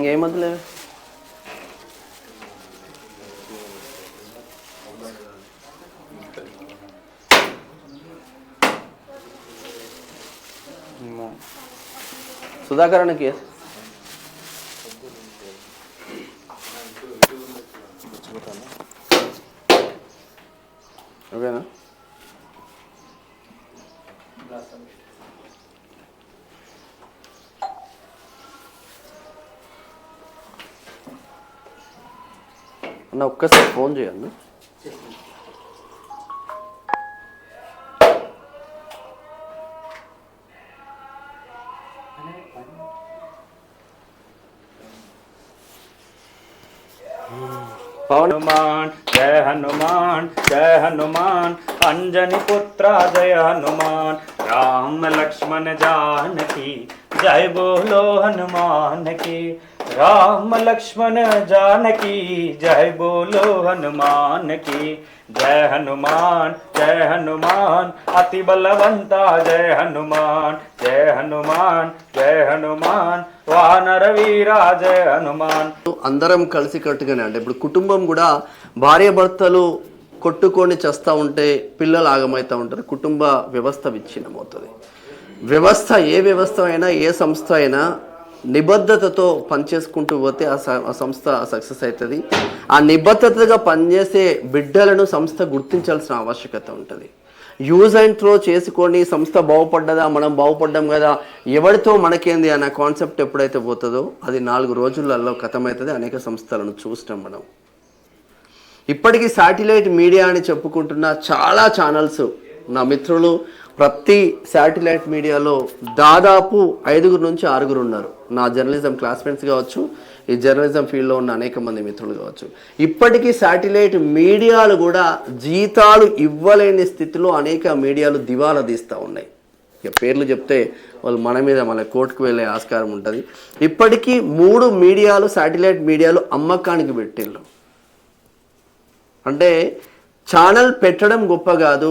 ఇంకేమద్దులే. సుధాకర్ అన్నకి ఓకేనా? అన్న ఒక్కసారి ఫోన్ చేయండి. हनुमान जय हनुमान जय हनुमान अंजनी पुत्रा जय हनुमान राम लक्ष्मण जानकी जय बोलो हनुमान की राम लक्ष्मण जानकी जय बोलो हनुमान की जय हनुमान अति बलवंता जय हनुमान जय हनुमान వానర వీరా జయ హనుమాన్. అందరం కలిసి కట్టుగానే అంటే ఇప్పుడు కుటుంబం కూడా భార్య భర్తలు కొట్టుకొని చేస్తూ ఉంటే పిల్లలు ఆగమవుతూ ఉంటారు, కుటుంబ వ్యవస్థ విచ్ఛిన్నమవుతుంది. వ్యవస్థ ఏ వ్యవస్థ అయినా ఏ సంస్థ అయినా నిబద్ధతతో పనిచేసుకుంటూ పోతే ఆ సంస్థ సక్సెస్ అవుతుంది. ఆ నిబద్ధతగా పనిచేసే బిడ్డలను సంస్థ గుర్తించాల్సిన ఆవశ్యకత ఉంటుంది. యూజ్ అండ్ త్రో చేసుకొని సంస్థ బాగుపడ్డదా, మనం బాగుపడ్డాం కదా, ఎవరితో మనకేంది అన్న కాన్సెప్ట్ ఎప్పుడైతే పోతుందో అది 4 రోజులలో ఖతమవుతుంది. అనేక సంస్థలను చూసినాం మనం. ఇప్పటికీ శాటిలైట్ మీడియా అని చెప్పుకుంటున్న చాలా ఛానల్స్ నా మిత్రులు ప్రతి శాటిలైట్ మీడియాలో దాదాపు 5 నుంచి 6 ఉన్నారు. నా జర్నలిజం క్లాస్మేట్స్ కావచ్చు, ఈ జర్నలిజం ఫీల్డ్లో ఉన్న అనేక మంది మిత్రులు కావచ్చు. ఇప్పటికీ శాటిలైట్ మీడియాలు కూడా జీతాలు ఇవ్వలేని స్థితిలో అనేక మీడియాలు దివాలా తీస్తూ ఉన్నాయి. ఇక పేర్లు చెప్తే వాళ్ళు మన మీద మన కోర్టుకు వెళ్ళే ఆస్కారం ఉంటుంది. ఇప్పటికీ 3 మీడియాలు శాటిలైట్ మీడియాలు అమ్మకానికి పెట్టిళ్ళు. అంటే ఛానల్ పెట్టడం గొప్ప కాదు,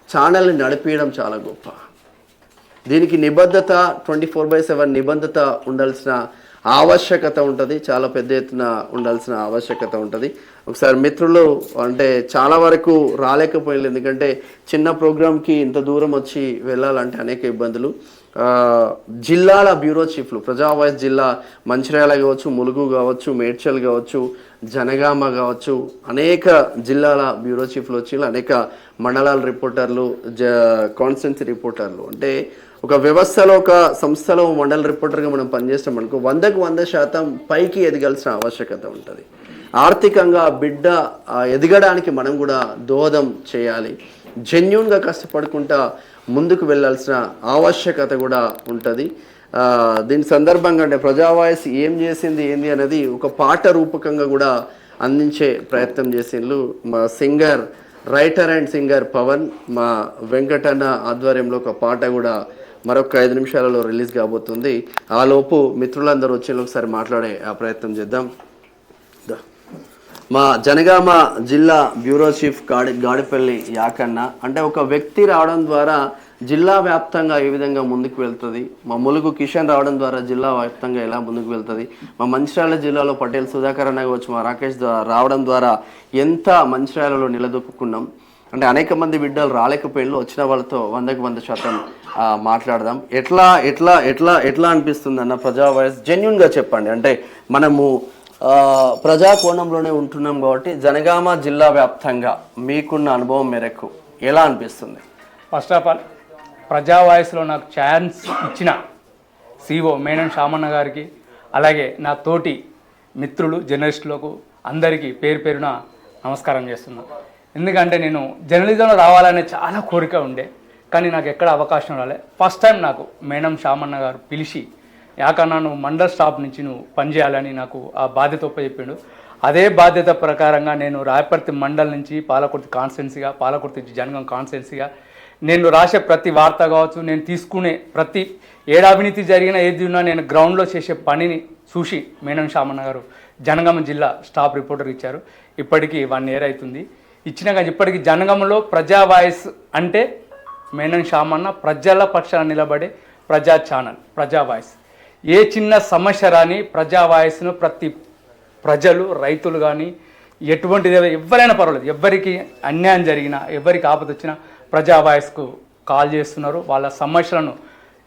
ఛానల్ని నడిపించడం చాలా గొప్ప. దీనికి నిబద్ధత 24/7 నిబద్ధత ఉండాల్సిన ఆవశ్యకత ఉంటుంది, చాలా పెద్ద ఎత్తున ఉండాల్సిన ఆవశ్యకత ఉంటుంది. ఒకసారి మిత్రులు అంటే చాలా వరకు రాలేకపోయింది, ఎందుకంటే చిన్న ప్రోగ్రామ్కి ఇంత దూరం వచ్చి వెళ్ళాలంటే అనేక ఇబ్బందులు. జిల్లాల బ్యూరో చీఫ్లు ప్రజా వాయిస్ జిల్లా మంచిర్యాల కావచ్చు, ములుగు కావచ్చు, మేడ్చల్ కావచ్చు, జనగామ కావచ్చు, అనేక జిల్లాల బ్యూరో చీఫ్లు వచ్చి అనేక మండలాల రిపోర్టర్లు, కాన్స్టిట్యున్సీ రిపోర్టర్లు. అంటే ఒక వ్యవస్థలో ఒక సంస్థలో మండల రిపోర్టర్గా మనం పనిచేస్తాం అనుకో 100కు 100% పైకి ఎదగాల్సిన ఆవశ్యకత ఉంటుంది. ఆర్థికంగా బిడ్డ ఎదగడానికి మనం కూడా దోహదం చేయాలి. జెన్యూన్గా కష్టపడుకుంటా ముందుకు వెళ్ళాల్సిన ఆవశ్యకత కూడా ఉంటుంది. దీని సందర్భంగా అంటే ప్రజా వాయిస్ ఏం చేసింది ఏంది అనేది ఒక పాట రూపకంగా కూడా అందించే ప్రయత్నం చేసిండ్రు మా రైటర్ అండ్ సింగర్ పవన్. మా వెంకటన్న ఆధ్వర్యంలో ఒక పాట కూడా మరొక 5 నిమిషాలలో రిలీజ్ కాబోతుంది. ఆలోపు మిత్రులందరూ వచ్చి ఒకసారి మాట్లాడే ఆ ప్రయత్నం చేద్దాం. మా జనగామ జిల్లా బ్యూరో చీఫ్ గాడిపల్లి యాకన్న. అంటే ఒక వ్యక్తి రావడం ద్వారా జిల్లా వ్యాప్తంగా ఏ విధంగా ముందుకు వెళ్తుంది, మా ములుగు కిషన్ రావడం ద్వారా జిల్లా వ్యాప్తంగా ఎలా ముందుకు వెళ్తుంది, మా మంచిర్యాల జిల్లాలో పటేల్ సుధాకర్ అన్న కావచ్చు, మా రాకేష్ రావడం ద్వారా ఎంత మంచిర్యాలలో నిలదొక్కున్నాం. అంటే అనేక మంది బిడ్డలు రాలేకపోయిళ్ళు, వచ్చిన వాళ్ళతో 100కు 100% మాట్లాడదాం. ఎట్లా ఎట్లా ఎట్లా ఎట్లా అనిపిస్తుంది అన్న ప్రజా వాయిస్ జెన్యూన్గా చెప్పండి. అంటే మనము ప్రజా కోణంలోనే ఉంటున్నాం కాబట్టి జనగామ జిల్లా వ్యాప్తంగా మీకున్న అనుభవం మేరకు ఎలా అనిపిస్తుంది? ఫస్ట్ ఆఫ్ ఆల్ ప్రజా వాయిస్లో నాకు ఛాన్స్ ఇచ్చిన సిఓ మేనం శామన్న గారికి, అలాగే నా తోటి మిత్రులు జర్నలిస్టులకు అందరికీ పేరు పేరున నమస్కారం చేస్తున్నాను. ఎందుకంటే నేను జర్నలిజంలో రావాలనే చాలా కోరిక ఉండే, కానీ నాకు ఎక్కడ అవకాశం రాలే. ఫస్ట్ టైం నాకు మేనం శామన్న గారు పిలిచి యాకన్నా నువ్వు మండల్ స్టాఫ్ నుంచి నువ్వు పనిచేయాలని నాకు ఆ బాధ్యత ఒప్పచెప్పాడు. అదే బాధ్యత ప్రకారంగా నేను రాయపర్తి మండల్ నుంచి పాలకుర్తి కాన్స్టిట్యున్సీగా, పాలకుర్తి జనగాం కాన్స్టిట్యున్సీగా నేను రాసే ప్రతి వార్త కావచ్చు, నేను తీసుకునే ప్రతి ఏడు అవినీతి జరిగిన ఏది ఉన్నా నేను గ్రౌండ్లో చేసే పనిని చూసి మేనం శామన్న గారు జనగామ జిల్లా స్టాఫ్ రిపోర్టర్ ఇచ్చారు. ఇప్పటికీ 1 year అవుతుంది ఇచ్చినా, కానీ ఇప్పటికీ జనగామలో ప్రజా వాయిస్ అంటే మేనం శామన్న ప్రజల పక్షాన నిలబడే ప్రజా ఛానల్ ప్రజా వాయిస్. ఏ చిన్న సమస్య రాని ప్రజా వాయిస్ను ప్రతి ప్రజలు రైతులు కానీ ఎటువంటిది ఎవరైనా పర్వాలేదు, ఎవరికి అన్యాయం జరిగినా ఎవరికి ఆపద వచ్చినా ప్రజా వాయిస్కు కాల్ చేస్తున్నారు. వాళ్ళ సమస్యలను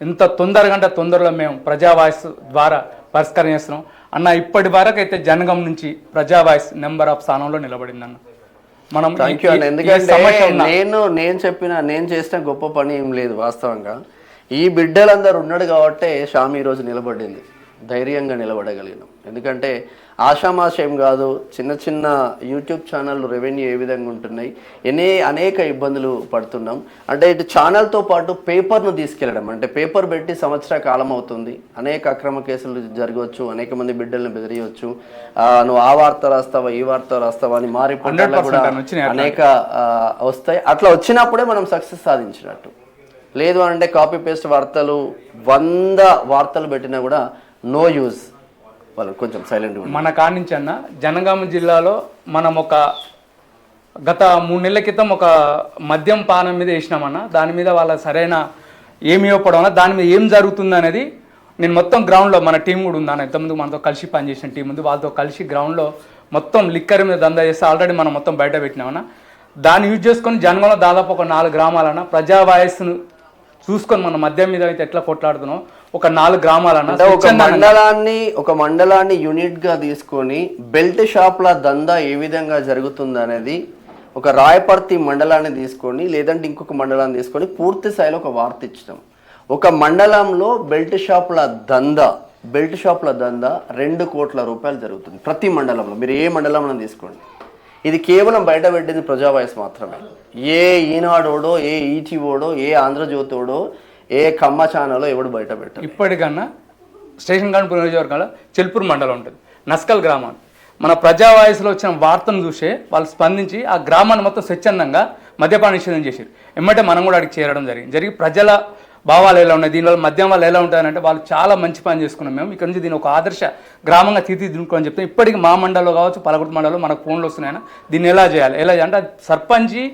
ఎంత తొందరగా అంటే తొందరలో మేము ప్రజా వాయిస్ ద్వారా పరిష్కారం చేస్తున్నాం అన్న. ఇప్పటి వరకు అయితే జనగం నుంచి ప్రజా వాయిస్ నెంబర్ ఆఫ్ స్థానంలో నిలబడిందన్న. మనం థ్యాంక్ యూ అన్న. ఎందుకంటే నేను చేసిన గొప్ప పని ఏం లేదు. వాస్తవంగా ఈ బిడ్డలందరూ ఉన్నాడు కాబట్టే షామి ఈరోజు నిలబడింది, ధైర్యంగా నిలబడగలిగినాం. ఎందుకంటే ఆషామాషయం కాదు, చిన్న చిన్న యూట్యూబ్ ఛానళ్ళు రెవెన్యూ ఏ విధంగా ఉంటున్నాయి, అనేక ఇబ్బందులు పడుతున్నాం. అంటే ఇటు ఛానల్తో పాటు పేపర్ను తీసుకెళ్ళడం, అంటే పేపర్ పెట్టి సంవత్సర కాలం అవుతుంది, అనేక అక్రమ కేసులు జరగవచ్చు, అనేక మంది బిడ్డలను బెదిరియవచ్చు, నువ్వు ఆ వార్త రాస్తావా ఈ వార్త రాస్తావా అని మారి కూడా అనేక వస్తాయి. అట్లా వచ్చినప్పుడే మనం సక్సెస్ సాధించినట్టు. లేదు అంటే కాపీ పేస్ట్ వార్తలు 100 వార్తలు పెట్టినా కూడా నో యూజ్. వాళ్ళు కొంచెం సైలెంట్గా మన కాడి నుంచి అన్న జనగామ జిల్లాలో మనం ఒక గత 3 నెలల క్రితం ఒక మద్యం పానం మీద వేసినామన్న. దాని మీద వాళ్ళ సరైన ఏమి ఇవ్వడం వల్ల దాని మీద ఏం జరుగుతుంది అనేది నేను మొత్తం గ్రౌండ్లో మన టీం కూడా ఉందన్న. ఇంతకుముందు మనతో కలిసి పనిచేసిన టీం ఉంది, వాళ్ళతో కలిసి గ్రౌండ్లో మొత్తం లిక్కర్ మీద దందా చేస్తే ఆల్రెడీ మనం మొత్తం బయట పెట్టినామన్న. దాన్ని యూజ్ చేసుకొని జనగాంలో దాదాపు ఒక 4 గ్రామాలన్న ప్రజా వాయిస్ను చూసుకొని మన మద్యం మీద అయితే ఎట్లా కొట్లాడుతున్నాం ఒక 4 గ్రామాలన్న. ఒక మండలాన్ని యూనిట్ గా తీసుకొని బెల్ట్ షాప్ల దందా ఏ విధంగా జరుగుతుంది అనేది ఒక రాయపర్తి మండలాన్ని తీసుకొని లేదంటే ఇంకొక మండలాన్ని తీసుకొని పూర్తి స్థాయిలో ఒక వార్త ఇచ్చినాం. ఒక మండలంలో బెల్ట్ షాప్ల దందా 2 కోట్ల రూపాయలు జరుగుతుంది ప్రతి మండలంలో. మీరు ఏ మండలంలో తీసుకోండి, ఇది కేవలం బయట పెట్టింది ప్రజా వాయిస్ మాత్రమే. ఏ ఈనాడోడో, ఏ ఈటీఓడో, ఏ ఆంధ్రజ్యోతోడో, ఏ కమ్మ ఛానల్లో ఎవడు బయట పెట్టారు. ఇప్పటికన్నా స్టేషన్ కాన్పూర్ నియోజకవర్గంలో చెల్పూర్ మండలం ఉంటుంది, నస్కల్ గ్రామాన్ని మన ప్రజా వాయిస్లో వచ్చిన వార్తను చూసే వాళ్ళు స్పందించి ఆ గ్రామాన్ని మొత్తం స్వచ్ఛందంగా మద్యపాన నిషేధం చేశారు. ఎమ్మటే మనం కూడా అడిగి చేరడం జరిగి ప్రజల భావాలు ఎలా ఉన్నాయి, దీనివల్ల మద్యం వల్ల ఎలా ఉంటాయంటే వాళ్ళు చాలా మంచి పని చేసుకున్నాం. మేము ఇక్కడ నుంచి దీని ఒక ఆదర్శ గ్రామంగా తీర్చిదిద్దుకోని చెప్తాం. ఇప్పటికీ మా మండలంలో కావచ్చు, పాలకుర్తి మండలంలో మనకు ఫోన్లు వస్తున్నాయన్న. దీన్ని ఎలా చేయాలి అంటే సర్పంచి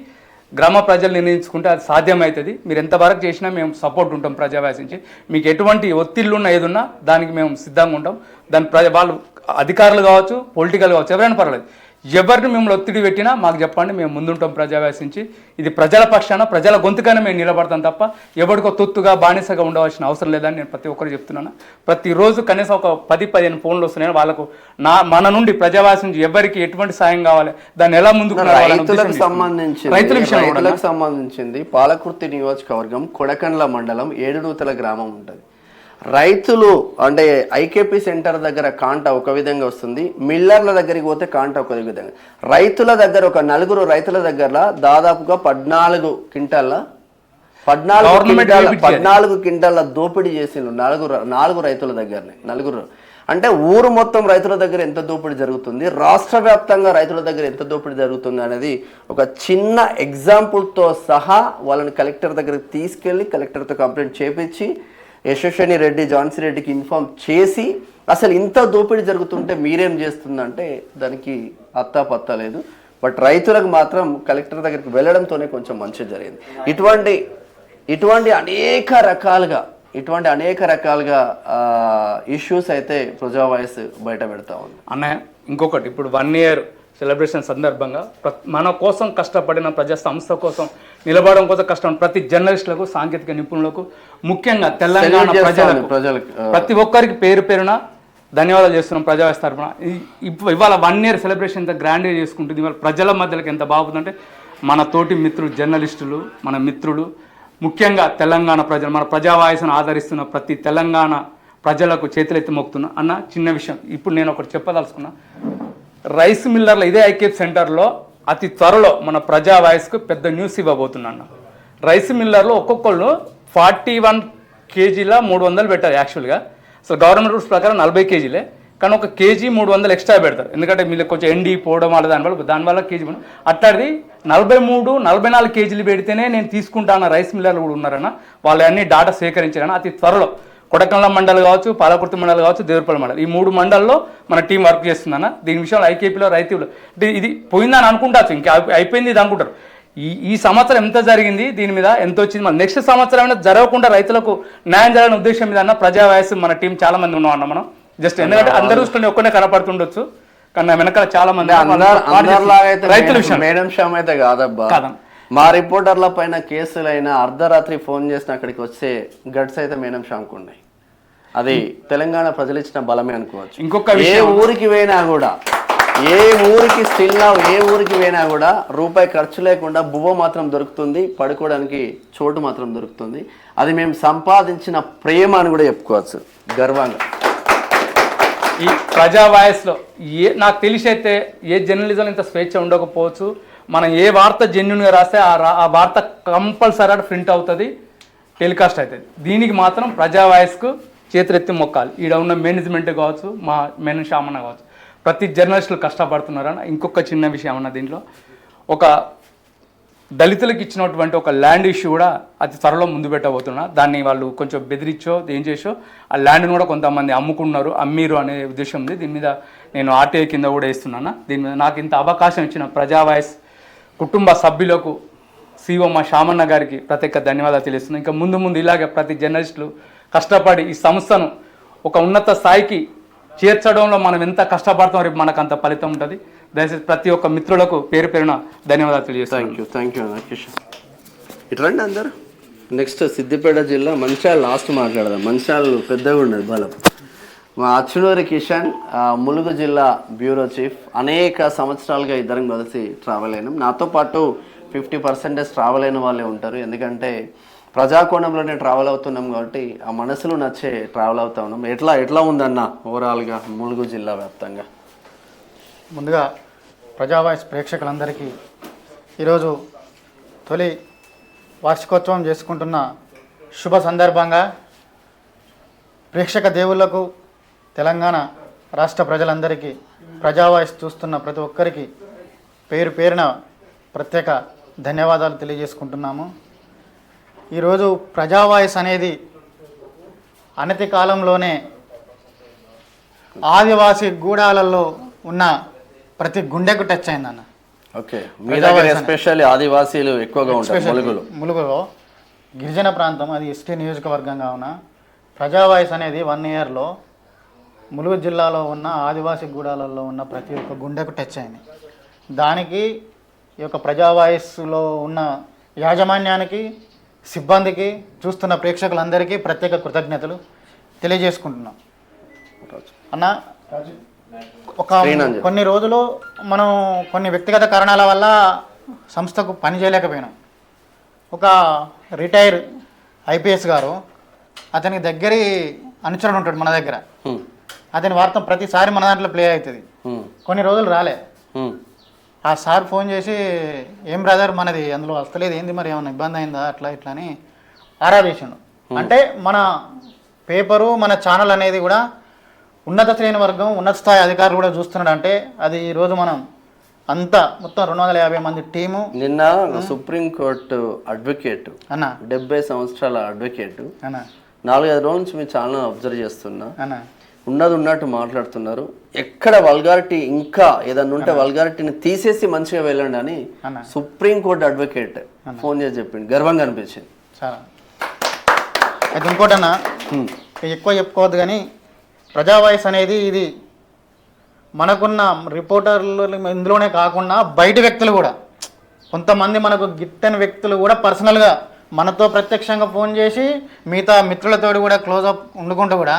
గ్రామ ప్రజలు నిర్ణయించుకుంటే అది సాధ్యమవుతుంది. మీరు ఎంతవరకు చేసినా మేము సపోర్ట్ ఉంటాం ప్రజా వాయిస్ నుంచి. మీకు ఎటువంటి ఒత్తిళ్ళు ఉన్నా ఏదున్నా దానికి మేము సిద్ధంగా ఉంటాం. దాని వాళ్ళు అధికారులు కావచ్చు, పొలిటికల్ కావచ్చు, ఎవరైనా పర్వాలేదు, ఎవరిని మిమ్మల్ని ఒత్తిడి పెట్టినా మాకు చెప్పండి, మేము ముందుంటాం ప్రజా వాయిస్ నుంచి. ఇది ప్రజల పక్షాన ప్రజల గొంతుగానే మేము నిలబడతాం తప్ప ఎవరికో తొత్తుగా బానిసగా ఉండవలసిన అవసరం లేదని నేను ప్రతి ఒక్కరు చెప్తున్నాను. ప్రతిరోజు కనీసం ఒక 10-15 ఫోన్లు వస్తున్నాయి వాళ్ళకు. మన నుండి ప్రజా వాయిస్ నుంచి ఎవరికి ఎటువంటి సాయం కావాలి, దాన్ని ఎలా ముందుకు రైతులకు సంబంధించింది పాలకుర్తి నియోజకవర్గం కొడకండ్ల మండలం ఏడునూతల గ్రామం ఉంటుంది. రైతులు అంటే ఐకేపీ సెంటర్ దగ్గర కాంట ఒక విధంగా వస్తుంది, మిల్లర్ల దగ్గరికి పోతే కాంట ఒక విధంగా. రైతుల దగ్గర ఒక 4 రైతుల దగ్గర దాదాపుగా 14 క్వింటాల దోపిడీ చేసిండ్రు 4 రైతుల దగ్గరనే. 4 అంటే ఊరు మొత్తం రైతుల దగ్గర ఎంత దోపిడీ జరుగుతుంది, రాష్ట్ర వ్యాప్తంగా రైతుల దగ్గర ఎంత దోపిడీ జరుగుతుంది అనేది ఒక చిన్న ఎగ్జాంపుల్తో సహా వాళ్ళని కలెక్టర్ దగ్గరికి తీసుకెళ్ళి కలెక్టర్తో కంప్లైంట్ చేపించి యశస్విని రెడ్డి, ఝాన్సీ రెడ్డికి ఇన్ఫార్మ్ చేసి అసలు ఇంత దోపిడీ జరుగుతుంటే మీరేం చేస్తుందంటే దానికి అత్తా లేదు. బట్ రైతులకు మాత్రం కలెక్టర్ దగ్గరికి వెళ్ళడంతోనే కొంచెం మంచి జరిగింది. ఇటువంటి అనేక రకాలుగా ఇష్యూస్ అయితే ప్రజా వాయిస్ బయట పెడతా ఉంది. అన్నయ్య ఇంకొకటి, ఇప్పుడు 1 year సెలబ్రేషన్ సందర్భంగా మన కోసం కష్టపడిన ప్రజా సంస్థ కోసం నిలబడడం కోసం కష్టం ప్రతి జర్నలిస్టులకు, సాంకేతిక నిపుణులకు, ముఖ్యంగా తెలంగాణ ప్రజలకు ప్రతి ఒక్కరికి పేరున ధన్యవాదాలు చేస్తున్నాం ప్రజా వాయిస్ తరఫున. ఇవాళ 1 year సెలబ్రేషన్ ఎంత గ్రాండ్గా చేసుకుంటుంది. ఇవాళ ప్రజల మధ్యలోకి ఎంత బాగుందంటే మన తోటి మిత్రులు జర్నలిస్టులు, మన మిత్రులు, ముఖ్యంగా తెలంగాణ ప్రజలు, మన ప్రజా వాయిస్ను ఆదరిస్తున్న ప్రతి తెలంగాణ ప్రజలకు చేతులెత్తి మొక్కుతున్నా. అన్న చిన్న విషయం ఇప్పుడు నేను ఒకటి చెప్పదలుచుకున్నా. రైస్ మిల్లర్లో ఇదే ఐకేప్ సెంటర్లో అతి త్వరలో మన ప్రజా వాయిస్కు పెద్ద న్యూస్ ఇవ్వబోతున్నాను. రైస్ మిల్లర్లో ఒక్కొక్కళ్ళు 41 kgల 300 పెట్టారు. యాక్చువల్గా అసలు గవర్నమెంట్ రూల్స్ ప్రకారం 40 kgలే, కానీ ఒక కేజీ 300 ఎక్స్ట్రా పెడతారు. ఎందుకంటే మీరు కొంచెం ఎండి పోవడం వల్ల దానివల్ల కేజీ అట్లాంటిది 43-44 kgలు పెడితేనే నేను తీసుకుంటాను రైస్ మిల్లర్లు కూడా ఉన్నారన్న. వాళ్ళు అన్ని డాటా సేకరించారన్న. అతి త్వరలో కొడకండ్ల మండలి కావచ్చు, పాలకుర్తి మండలి కావచ్చు, దేవరపల్లి మండలి, ఈ 3 మండల్లో మన టీం వర్క్ చేస్తుందన్న. దీని విషయంలో ఐకేపీలో రైతులు ఇది పోయిందని అనుకుంటారు, ఇంకా అయిపోయింది ఇది అనుకుంటారు. ఈ సంవత్సరం ఎంత జరిగింది, దీని మీద ఎంత వచ్చింది, మన నెక్స్ట్ సంవత్సరం అయినా జరగకుండా రైతులకు న్యాయం జరగని ఉద్దేశం మీద అన్న ప్రజా వాయిస్ మన టీం చాలా మంది ఉన్నాం అన్న మనం. జస్ట్ ఎందుకంటే అందరూ చూసుకుని ఒక్కనే కనపడుతుండొచ్చు, కానీ నా వెనకాల చాలా మంది రైతుల విషయం. మేడం శ్యామ్ అయితే కాదబ్బా, మా రిపోర్టర్ల పైన కేసులైనా అర్ధరాత్రి ఫోన్ చేసిన అక్కడికి వచ్చే గట్స్ అయితే మేడం శ్యామ్కు ఉన్నాయి. అది తెలంగాణ ప్రజలు ఇచ్చిన బలమే అనుకోవచ్చు. ఇంకొక ఏ ఊరికి పోయినా కూడా, ఏ ఊరికి స్టిల్ ఏ ఊరికి పోయినా కూడా రూపాయి ఖర్చు లేకుండా బువ్వ మాత్రం దొరుకుతుంది, పడుకోవడానికి చోటు మాత్రం దొరుకుతుంది. అది మేము సంపాదించిన ప్రేమ అని కూడా చెప్పుకోవచ్చు గర్వంగా. ఈ ప్రజా వాయిస్లో నాకు తెలిసి అయితే ఏ జర్నలిజం ఇంత స్వేచ్ఛ ఉండకపోవచ్చు. మనం ఏ వార్త జెన్యున్గా రాస్తే ఆ వార్త కంపల్సరీ ప్రింట్ అవుతుంది, టెలికాస్ట్ అవుతుంది. దీనికి మాత్రం ప్రజా వాయిస్కు చేతులెత్తి మొక్కాలి. ఈడ ఉన్న మేనేజ్మెంట్ కావచ్చు, మా మేనన్ శ్యామన్న కావచ్చు, ప్రతి జర్నలిస్టులు కష్టపడుతున్నారని. ఇంకొక చిన్న విషయం అన్న, దీంట్లో ఒక దళితులకు ఇచ్చినటువంటి ఒక ల్యాండ్ ఇష్యూ కూడా అతి త్వరలో ముందు పెట్టబోతున్నా. దాన్ని వాళ్ళు కొంచెం బెదిరించో ఏం చేసో ఆ ల్యాండ్ని కూడా కొంతమంది అమ్మిరు అనే ఉద్దేశం ఉంది. దీని మీద నేను ఆర్టీఐ కింద కూడా వేస్తున్నాను. దీని మీద నాకు ఇంత అవకాశం ఇచ్చిన ప్రజా వాయిస్ కుటుంబ సభ్యులకు, సిఓ మా శ్యామన్న గారికి ప్రత్యేక ధన్యవాదాలు తెలుస్తున్నాను. ఇంకా ముందు ముందు ఇలాగే ప్రతి జర్నలిస్టులు కష్టపడి ఈ సంస్థను ఒక ఉన్నత స్థాయికి చేర్చడంలో మనం ఎంత కష్టపడతాం, రేపు మనకు అంత ఫలితం ఉంటుంది. దయచేసి ప్రతి ఒక్క మిత్రులకు పేరు పేరున ధన్యవాదాలు తెలియజేస్తాను. Thank you Kishan. ఇట్రండి అందరు. నెక్స్ట్ సిద్దిపేట జిల్లా మంచిర్యాల లాస్ట్ మాట్లాడదాం. మంచిర్యాల పెద్దగా ఉన్నది బలం. మా అచ్చునూరి కిషన్ ములుగు జిల్లా బ్యూరో చీఫ్. అనేక సంవత్సరాలుగా ఇద్దరం కలిసి ట్రావెల్ అయినాం. నాతో పాటు 50% ట్రావెల్ అయిన వాళ్ళే ఉంటారు. ఎందుకంటే ప్రజాకోణంలోనే ట్రావెల్ అవుతున్నాం కాబట్టి ఆ మనసులో నచ్చే ట్రావెల్ అవుతా ఉన్నాం. ఎట్లా ఉందన్న ఓవరాల్గా ములుగు జిల్లా వ్యాప్తంగా? ముందుగా ప్రజా వాయిస్ ప్రేక్షకులందరికీ ఈరోజు తొలి వార్షికోత్సవం చేసుకుంటున్న శుభ సందర్భంగా ప్రేక్షక దేవుళ్లకు, తెలంగాణ రాష్ట్ర ప్రజలందరికీ, ప్రజా వాయిస్ చూస్తున్న ప్రతి ఒక్కరికి పేరు పేరున ప్రత్యేక ధన్యవాదాలు తెలియజేసుకుంటున్నాము. ఈరోజు ప్రజా వాయిస్ అనేది అనతి కాలంలోనే ఆదివాసీ గూడాలలో ఉన్న ప్రతి గుండెకు టచ్ అయిందన్న. ఓకే, మీ దగ్గర ఎస్పెషల్లీ ఆదివాసీలు ఎక్కువగా ఉంటారు. ములుగులో గిరిజన ప్రాంతం, అది ఎస్టీ నియోజకవర్గంగా ఉన్న ప్రజా వాయిస్ అనేది 1 ఇయర్లో ములుగు జిల్లాలో ఉన్న ఆదివాసీ గూడాలలో ఉన్న ప్రతి ఒక్క గుండెకు టచ్ అయింది. దానికి ఈ యొక్క ప్రజా వాయిస్లో ఉన్న యాజమాన్యానికి, సిబ్బందికి, చూస్తున్న ప్రేక్షకులందరికీ ప్రత్యేక కృతజ్ఞతలు తెలియజేసుకుంటున్నాం. అన్న, కొన్ని రోజులు మనం కొన్ని వ్యక్తిగత కారణాల వల్ల సంస్థకు పని చేయలేకపోయినాం. ఒక రిటైర్ ఐపీఎస్ గారు, అతనికి దగ్గరి అనుచరుడు ఉంటాడు మన దగ్గర. అతని వార్త ప్రతిసారి మన దాంట్లో ప్లే అవుతుంది. కొన్ని రోజులు రాలే. ఆ సార్ ఫోన్ చేసి, ఏం బ్రదర్ మనది అందులో వస్తలేదు, ఏంది మరి ఏమన్నా ఇబ్బంది అయిందా, అట్లా ఇట్లా అని ఆరాధేశండు. అంటే మన పేపరు, మన ఛానల్ అనేది కూడా ఉన్నత శ్రేణి వర్గం, ఉన్నత స్థాయి అధికారులు కూడా చూస్తున్నాడు. అంటే అది ఈరోజు మనం అంతా మొత్తం 250 మంది టీము. నిన్న సుప్రీంకోర్టు అడ్వకేట్ అన్న, 70 సంవత్సరాల అడ్వకేట్ అన్న, 4-5 రోజుల నుంచి మీ ఛానల్ అబ్జర్వ్ చేస్తున్నా. అన్న, ఉన్నట్టు మాట్లాడుతున్నారు. ఎక్కడ వల్గారిటీ, ఇంకా ఏదన్నా ఉంటే వల్గారిటీని తీసేసి మంచిగా వెళ్ళండి అని సుప్రీంకోర్టు అడ్వకేట్ ఫోన్ చేసి చెప్పింది. గర్వంగా అనిపించింది చాలా. అయితే ఇంకోటన్నా, ఎక్కువ చెప్పుకోవద్దు కానీ ప్రజా వాయిస్ అనేది ఇది మనకున్న రిపోర్టర్లు ఇందులోనే కాకుండా బయట వ్యక్తులు కూడా, కొంతమంది మనకు గిట్టని వ్యక్తులు కూడా పర్సనల్గా మనతో ప్రత్యక్షంగా ఫోన్ చేసి మిగతా మిత్రులతో కూడా క్లోజప్ ఉండుకుంటూ కూడా,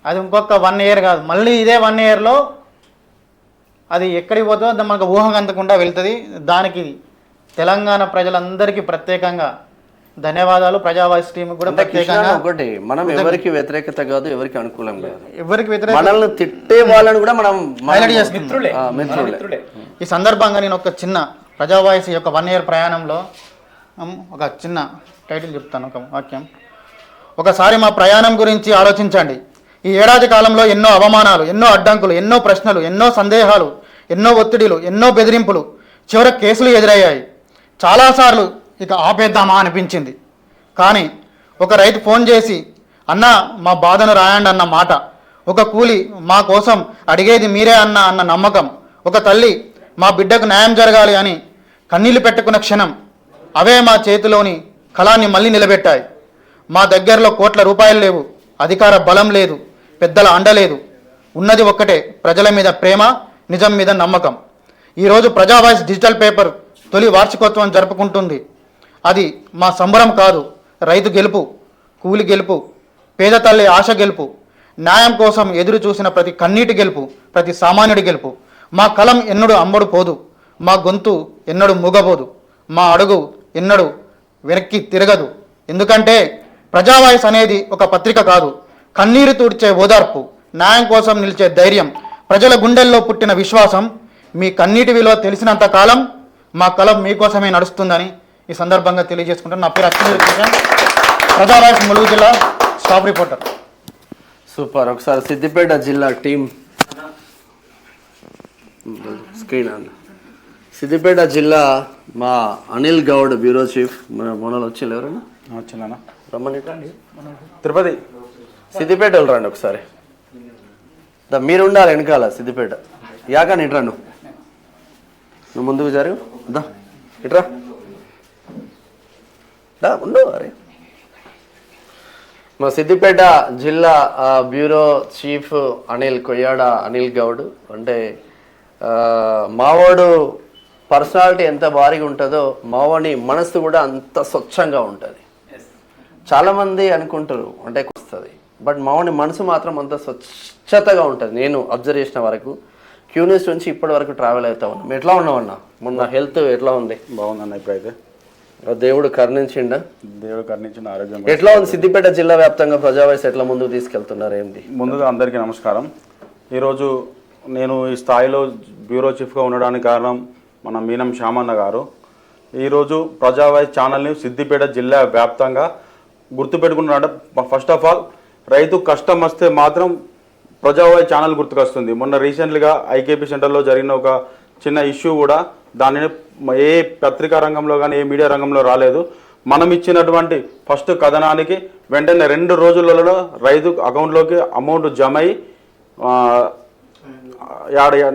అది ఇంకొక 1 ఇయర్ కాదు, మళ్ళీ ఇదే 1 ఇయర్లో అది ఎక్కడికి పోతుందో మనకు ఊహకు అందకుండా వెళ్తుంది. దానికి తెలంగాణ ప్రజలందరికీ ప్రత్యేకంగా ధన్యవాదాలు. ప్రజా వాయిస్ టీం కూడా ప్రత్యేకంగా. ఒకటి, మనం ఎవరికి వ్యతిరేకత కాదు, ఎవరికి అనుకూలం కాదు, ఎవరికి వ్యతిరేక, మనల్ని తిట్టే వాళ్ళని కూడా మనం హైలైట్ చేస్తున్నాం. ఈ సందర్భంగా నేను ఒక చిన్న ప్రజా వాయిస్ యొక్క 1 ఇయర్ ప్రయాణంలో ఒక చిన్న టైటిల్ చెప్తాను, ఒక వాక్యం. ఒకసారి మా ప్రయాణం గురించి ఆలోచించండి. ఈ ఏడాది కాలంలో ఎన్నో అవమానాలు, ఎన్నో అడ్డంకులు, ఎన్నో ప్రశ్నలు, ఎన్నో సందేహాలు, ఎన్నో ఒత్తిడిలు, ఎన్నో బెదిరింపులు, చివర కేసులు ఎదురయ్యాయి. చాలాసార్లు ఇక ఆపేద్దామా అనిపించింది. కానీ ఒక రైతు ఫోన్ చేసి, అన్న మా బాధను రాయండి అన్న మాట, ఒక కూలి మా కోసం అడిగేది మీరే అన్న నమ్మకం, ఒక తల్లి మా బిడ్డకు న్యాయం జరగాలి అని కన్నీళ్లు పెట్టుకున్న క్షణం అవే మా చేతిలోని కళాన్ని మళ్ళీ నిలబెట్టాయి. మా దగ్గరలో కోట్ల రూపాయలు లేవు, అధికార బలం లేదు, పెద్దల అండ లేదు. ఉన్నది ఒక్కటే, ప్రజల మీద ప్రేమ, నిజం మీద నమ్మకం. ఈరోజు ప్రజా వాయిస్ డిజిటల్ పేపర్ తొలి వార్షికోత్సవం జరుపుకుంటుంది. అది మా సంబరం కాదు, రైతు గెలుపు, కూలి గెలుపు, పేద తల్లి ఆశ గెలుపు, న్యాయం కోసం ఎదురు చూసిన ప్రతి కన్నీటి గెలుపు, ప్రతి సామాన్యుడి గెలుపు. మా కలం ఎన్నడూ అమ్మడు పోదు, మా గొంతు ఎన్నడూ మూగబోదు, మా అడుగు ఎన్నడూ వెనక్కి తిరగదు. ఎందుకంటే ప్రజా వాయిస్ అనేది ఒక పత్రిక కాదు, కన్నీరు తుడిచే ఓదార్పు, న్యాయం కోసం నిలిచే ధైర్యం, ప్రజల గుండెల్లో పుట్టిన విశ్వాసం. మీ కన్నీటి విలువ తెలిసినంత కాలం మా కలం మీకోసమే నడుస్తుందని ఈ సందర్భంగా తెలియజేసుకుంటాను. నా పేరు అచ్యుత కిషన్, ప్రజా వాయిస్ ములుగు జిల్లా స్టాఫ్ రిపోర్టర్. సూపర్. ఒకసారి సిద్దిపేట జిల్లా టీం స్క్రీన్ అన్న. సిద్దిపేట జిల్లా మా అనిల్ గౌడ్ బ్యూరో చీఫ్. మన మొన్నలు వచ్చింది ఎవరైనా వచ్చిందన్న రమ్మని తిరుపతి సిద్దిపేట వాళ్ళు రండి ఒకసారి. మీరు ఉండాలి వెనకాల సిద్దిపేట. యాక ఇట్రా నువ్వు ముందుకు జరుగు. దా ఇట్రా దా ఉండు. అరే మా సిద్దిపేట జిల్లా బ్యూరో చీఫ్ అనిల్ కొయ్యాడ అనిల్ గౌడ్. అంటే మావాడు పర్సనాలిటీ ఎంత భారీగా ఉంటుందో మావాడి మనసు కూడా అంత స్వచ్ఛంగా ఉంటుంది. చాలామంది అనుకుంటారు అంటే వస్తుంది, బట్ మావాడి మనసు మాత్రం అంత స్వచ్ఛతగా ఉంటుంది. నేను అబ్జర్వ్ చేసిన వరకు క్యూనిస్ నుంచి ఇప్పటి వరకు ట్రావెల్ అవుతా ఉన్నాం. ఎట్లా ఉన్నామన్నా? మొన్న హెల్త్ ఎట్లా ఉంది? బాగుందన్న. ఇప్పుడైతే దేవుడు కరుణించిండా? దేవుడు కరుణించిన ఆరోగ్యం ఎట్లా ఉంది? సిద్దిపేట జిల్లా వ్యాప్తంగా ప్రజా వాయిస్ ఎట్లా ముందుకు తీసుకెళ్తున్నారు? ఏంటి? ముందుగా అందరికీ నమస్కారం. ఈరోజు నేను ఈ స్థాయిలో బ్యూరో చీఫ్గా ఉండడానికి కారణం మన మీనం శ్యామన్న గారు. ఈరోజు ప్రజా వాయిస్ ఛానల్ని సిద్దిపేట జిల్లా వ్యాప్తంగా గుర్తుపెట్టుకున్నాడు. ఫస్ట్ ఆఫ్ ఆల్ రైతు కష్టం వస్తే మాత్రం ప్రజా వాయిస్ ఛానల్ గుర్తుకొస్తుంది. మొన్న రీసెంట్లీగా ఐకేపీ సెంటర్లో జరిగిన ఒక చిన్న ఇష్యూ కూడా దానిని ఏ పత్రికా రంగంలో కానీ ఏ మీడియా రంగంలో రాలేదు. మనం ఇచ్చినటువంటి ఫస్ట్ కథనానికి వెంటనే 2 రోజులలో రైతు అకౌంట్లోకి అమౌంట్ జమ అయి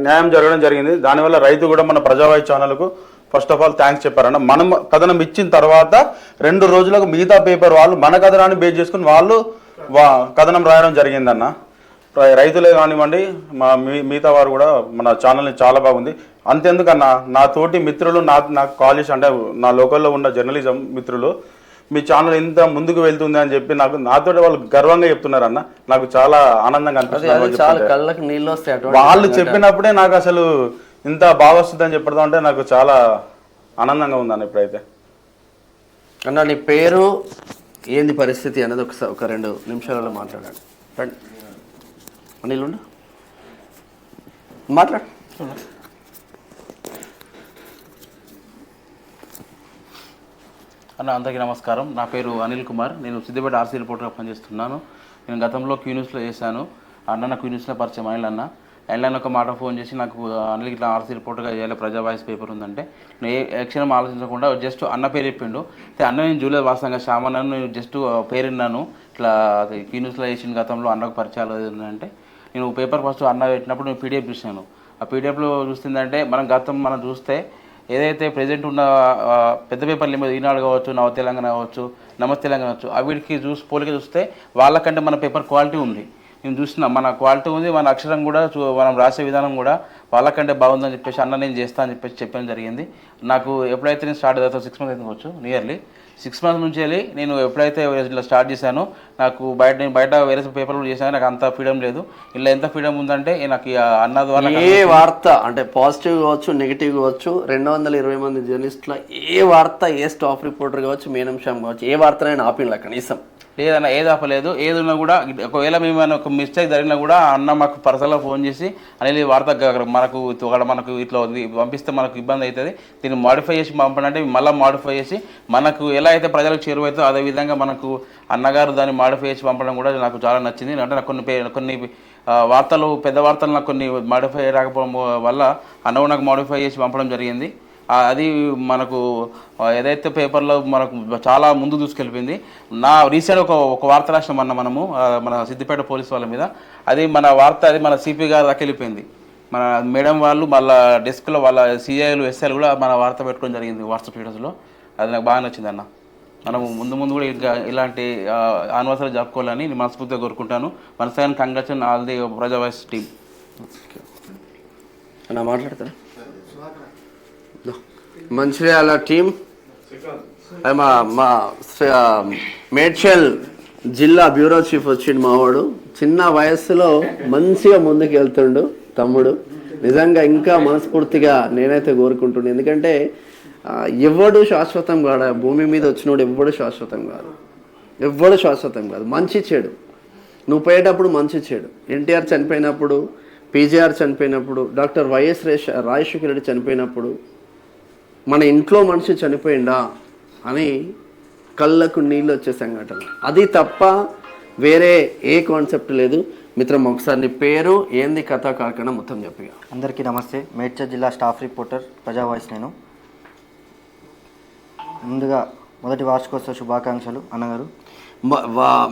న్యాయం జరగడం జరిగింది. దానివల్ల రైతు కూడా మన ప్రజా వాయిస్ ఛానల్కు ఫస్ట్ ఆఫ్ ఆల్ థ్యాంక్స్ చెప్పారన్న. మనం కథనం ఇచ్చిన తర్వాత 2 రోజులకు మిగతా పేపర్ వాళ్ళు మన కథనాన్ని బేస్ చేసుకుని వాళ్ళు కథనం రాయడం జరిగిందన్న. రైతులే కానివ్వండి మిగతా వారు కూడా మన ఛానల్ని చాలా బాగుంది. అంతెందుకన్నా నా తోటి మిత్రులు నాకు కాల్ చేసి, అంటే నా లోకల్లో ఉన్న జర్నలిజం మిత్రులు, మీ ఛానల్ ఇంత ముందుకు వెళ్తుంది అని చెప్పి నాతో వాళ్ళు గర్వంగా చెప్తున్నారన్న. నాకు చాలా ఆనందంగా అనిపిస్తుంది. వాళ్ళు చెప్పినప్పుడే నాకు అసలు ఇంత బాగా వస్తుందని చెప్పడం అంటే నాకు చాలా ఆనందంగా ఉందన్న. ఇప్పుడైతే అన్న నీ పేరు ఏంది, పరిస్థితి అనేది ఒకసారి ఒక 2 నిమిషాలలో మాట్లాడండి. రండి అనిల్ ఉండు మాట్లాడు. అన్న అందరికీ నమస్కారం. నా పేరు అనిల్ కుమార్. నేను సిద్దిపేట ఆర్సీ రిపోర్టర్గా పనిచేస్తున్నాను. నేను గతంలో క్యూన్యూస్లో చేశాను. అన్న క్యూన్యూస్లో పరిచయం అనిల్ అన్న ఒక మాట ఫోన్ చేసి నాకు అనిల్ ఇట్లా ఆర్సీ రిపోర్టర్గా చేయాలి, ప్రజా వాయిస్ పేపర్ ఉందంటే నేను ఏ క్షణం ఆలోచించకుండా జస్ట్ అన్న పేరు చెప్పిండు. అన్న నేను జూలై వాస్తవంగా శ్యామన్నను నేను జస్ట్ పేరు విన్నాను, ఇట్లా క్యూన్యూస్లో చేసిన గతంలో అన్నకు పరిచయాలు అంటే నేను పేపర్ ఫస్ట్ అన్న పెట్టినప్పుడు నేను పీడిఎఫ్ చూసాను. ఆ పీడిఎఫ్లో చూస్తుందంటే మనం చూస్తే ఏదైతే ప్రజెంట్ ఉన్న పెద్ద పేపర్లు ఏమో ఈనాడు కావచ్చు, నవ తెలంగాణ కావచ్చు, నమస్తే తెలంగాణ కావచ్చు, వీటికి పోలిక చూస్తే వాళ్ళకంటే మన పేపర్ క్వాలిటీ ఉంది. నేను చూసిన మన క్వాలిటీ ఉంది, మన అక్షరం కూడా మనం రాసే విధానం కూడా వాళ్ళకంటే బాగుందని చెప్పేసి అన్న నేను చేస్తా అని చెప్పడం జరిగింది. నాకు ఎప్పుడైతే నేను స్టార్ట్ అవుతా 6 మంత్స్ అయింది నియర్లీ 6 మంత్స్ నుంచి వెళ్ళి నేను ఎప్పుడైతే ఇలా స్టార్ట్ చేశానో నాకు నేను బయట వేరే పేపర్లు చేశాను. నాకు అంత ఫ్రీడమ్ లేదు. ఇలా ఎంత ఫ్రీడమ్ ఉందంటే నాకు అన్న ద్వారా ఏ వార్త అంటే పాజిటివ్ కావచ్చు, నెగిటివ్ కావచ్చు, 220 మంది జర్నలిస్టుల ఏ వార్త, ఏ స్టాఫ్ రిపోర్టర్ కావచ్చు, మీనంశం కావచ్చు, ఏ వార్తనైనా ఆపిల్ల కనీసం లేదన్న, ఏది ఆపలేదు. ఏది ఉన్నా కూడా ఒకవేళ మేము ఒక మిస్టేక్ జరిగినా కూడా అన్న మాకు పర్సనల్గా ఫోన్ చేసి అనేది వార్త మనకు ఇట్లా పంపిస్తే మనకు ఇబ్బంది అవుతుంది, దీన్ని మాడిఫై చేసి పంపడంటే మళ్ళీ మాడిఫై చేసి మనకు ఎలా అయితే ప్రజలకు చేరువైతే అదేవిధంగా మనకు అన్నగారు దాన్ని మాడిఫై చేసి పంపడం కూడా నాకు చాలా నచ్చింది. అంటే నాకు కొన్ని వార్తలు పెద్ద వార్తలు నాకు కొన్ని మాడిఫై రాకపోవడం వల్ల అన్న నాకు మాడిఫై చేసి పంపడం జరిగింది. అది మనకు ఏదైతే పేపర్లో మనకు చాలా ముందు దూసుకెళ్ళిపోయింది. నా రీసెంట్ ఒక వార్త రాసినాం మనము మన సిద్దిపేట పోలీసు వాళ్ళ మీద. అది మన వార్త అది మన సిపి గారి దాకా వెళ్ళిపోయింది. మన మేడం వాళ్ళు వాళ్ళ డెస్క్లో వాళ్ళ సిఐలు ఎస్ఐలు కూడా మన వార్త పెట్టుకోవడం జరిగింది వాట్సాప్ స్టేటస్లో. అది నాకు బాగా నచ్చింది అన్న. మనం ముందు కూడా ఇంకా ఇలాంటి ఆనివర్సరీ జరుపుకోవాలని నేను మనస్ఫూర్తిగా కోరుకుంటాను. Once again congratulation all the ప్రజా వాయిస్ టీమ్. అన్న మాట్లాడతారా? మంచిర్యాల టీం మా మా మేడ్చల్ జిల్లా బ్యూరో చీఫ్ వచ్చిండు మావాడు. చిన్న వయస్సులో మంచిగా ముందుకు వెళ్తుండు తమ్ముడు. నిజంగా ఇంకా మనస్ఫూర్తిగా నేనైతే కోరుకుంటున్నాను. ఎందుకంటే ఎవడు శాశ్వతం కాదు, భూమి మీద వచ్చినోడు ఎవ్వడు శాశ్వతం కాదు, ఎవ్వడు శాశ్వతం కాదు. మంచి చెడు నువ్వు పోయేటప్పుడు మంచి చెడు. ఎన్టీఆర్ చనిపోయినప్పుడు, పీజీఆర్ చనిపోయినప్పుడు, డాక్టర్ వైఎస్ రాజశేఖర రెడ్డి చనిపోయినప్పుడు మన ఇంట్లో మనిషి చనిపోయిందా అని కళ్ళకు నీళ్ళు వచ్చే సంఘటన. అది తప్ప వేరే ఏ కాన్సెప్ట్ లేదు. మిత్రం ఒకసారి నీ పేరు ఏంది కథా కాకుండా మొత్తం చెప్పిగా. అందరికీ నమస్తే. మేడ్చల్ జిల్లా స్టాఫ్ రిపోర్టర్ ప్రజా వాయిస్. నేను ముందుగా మొదటి వార్షికోత్సవ శుభాకాంక్షలు అన్నగారు.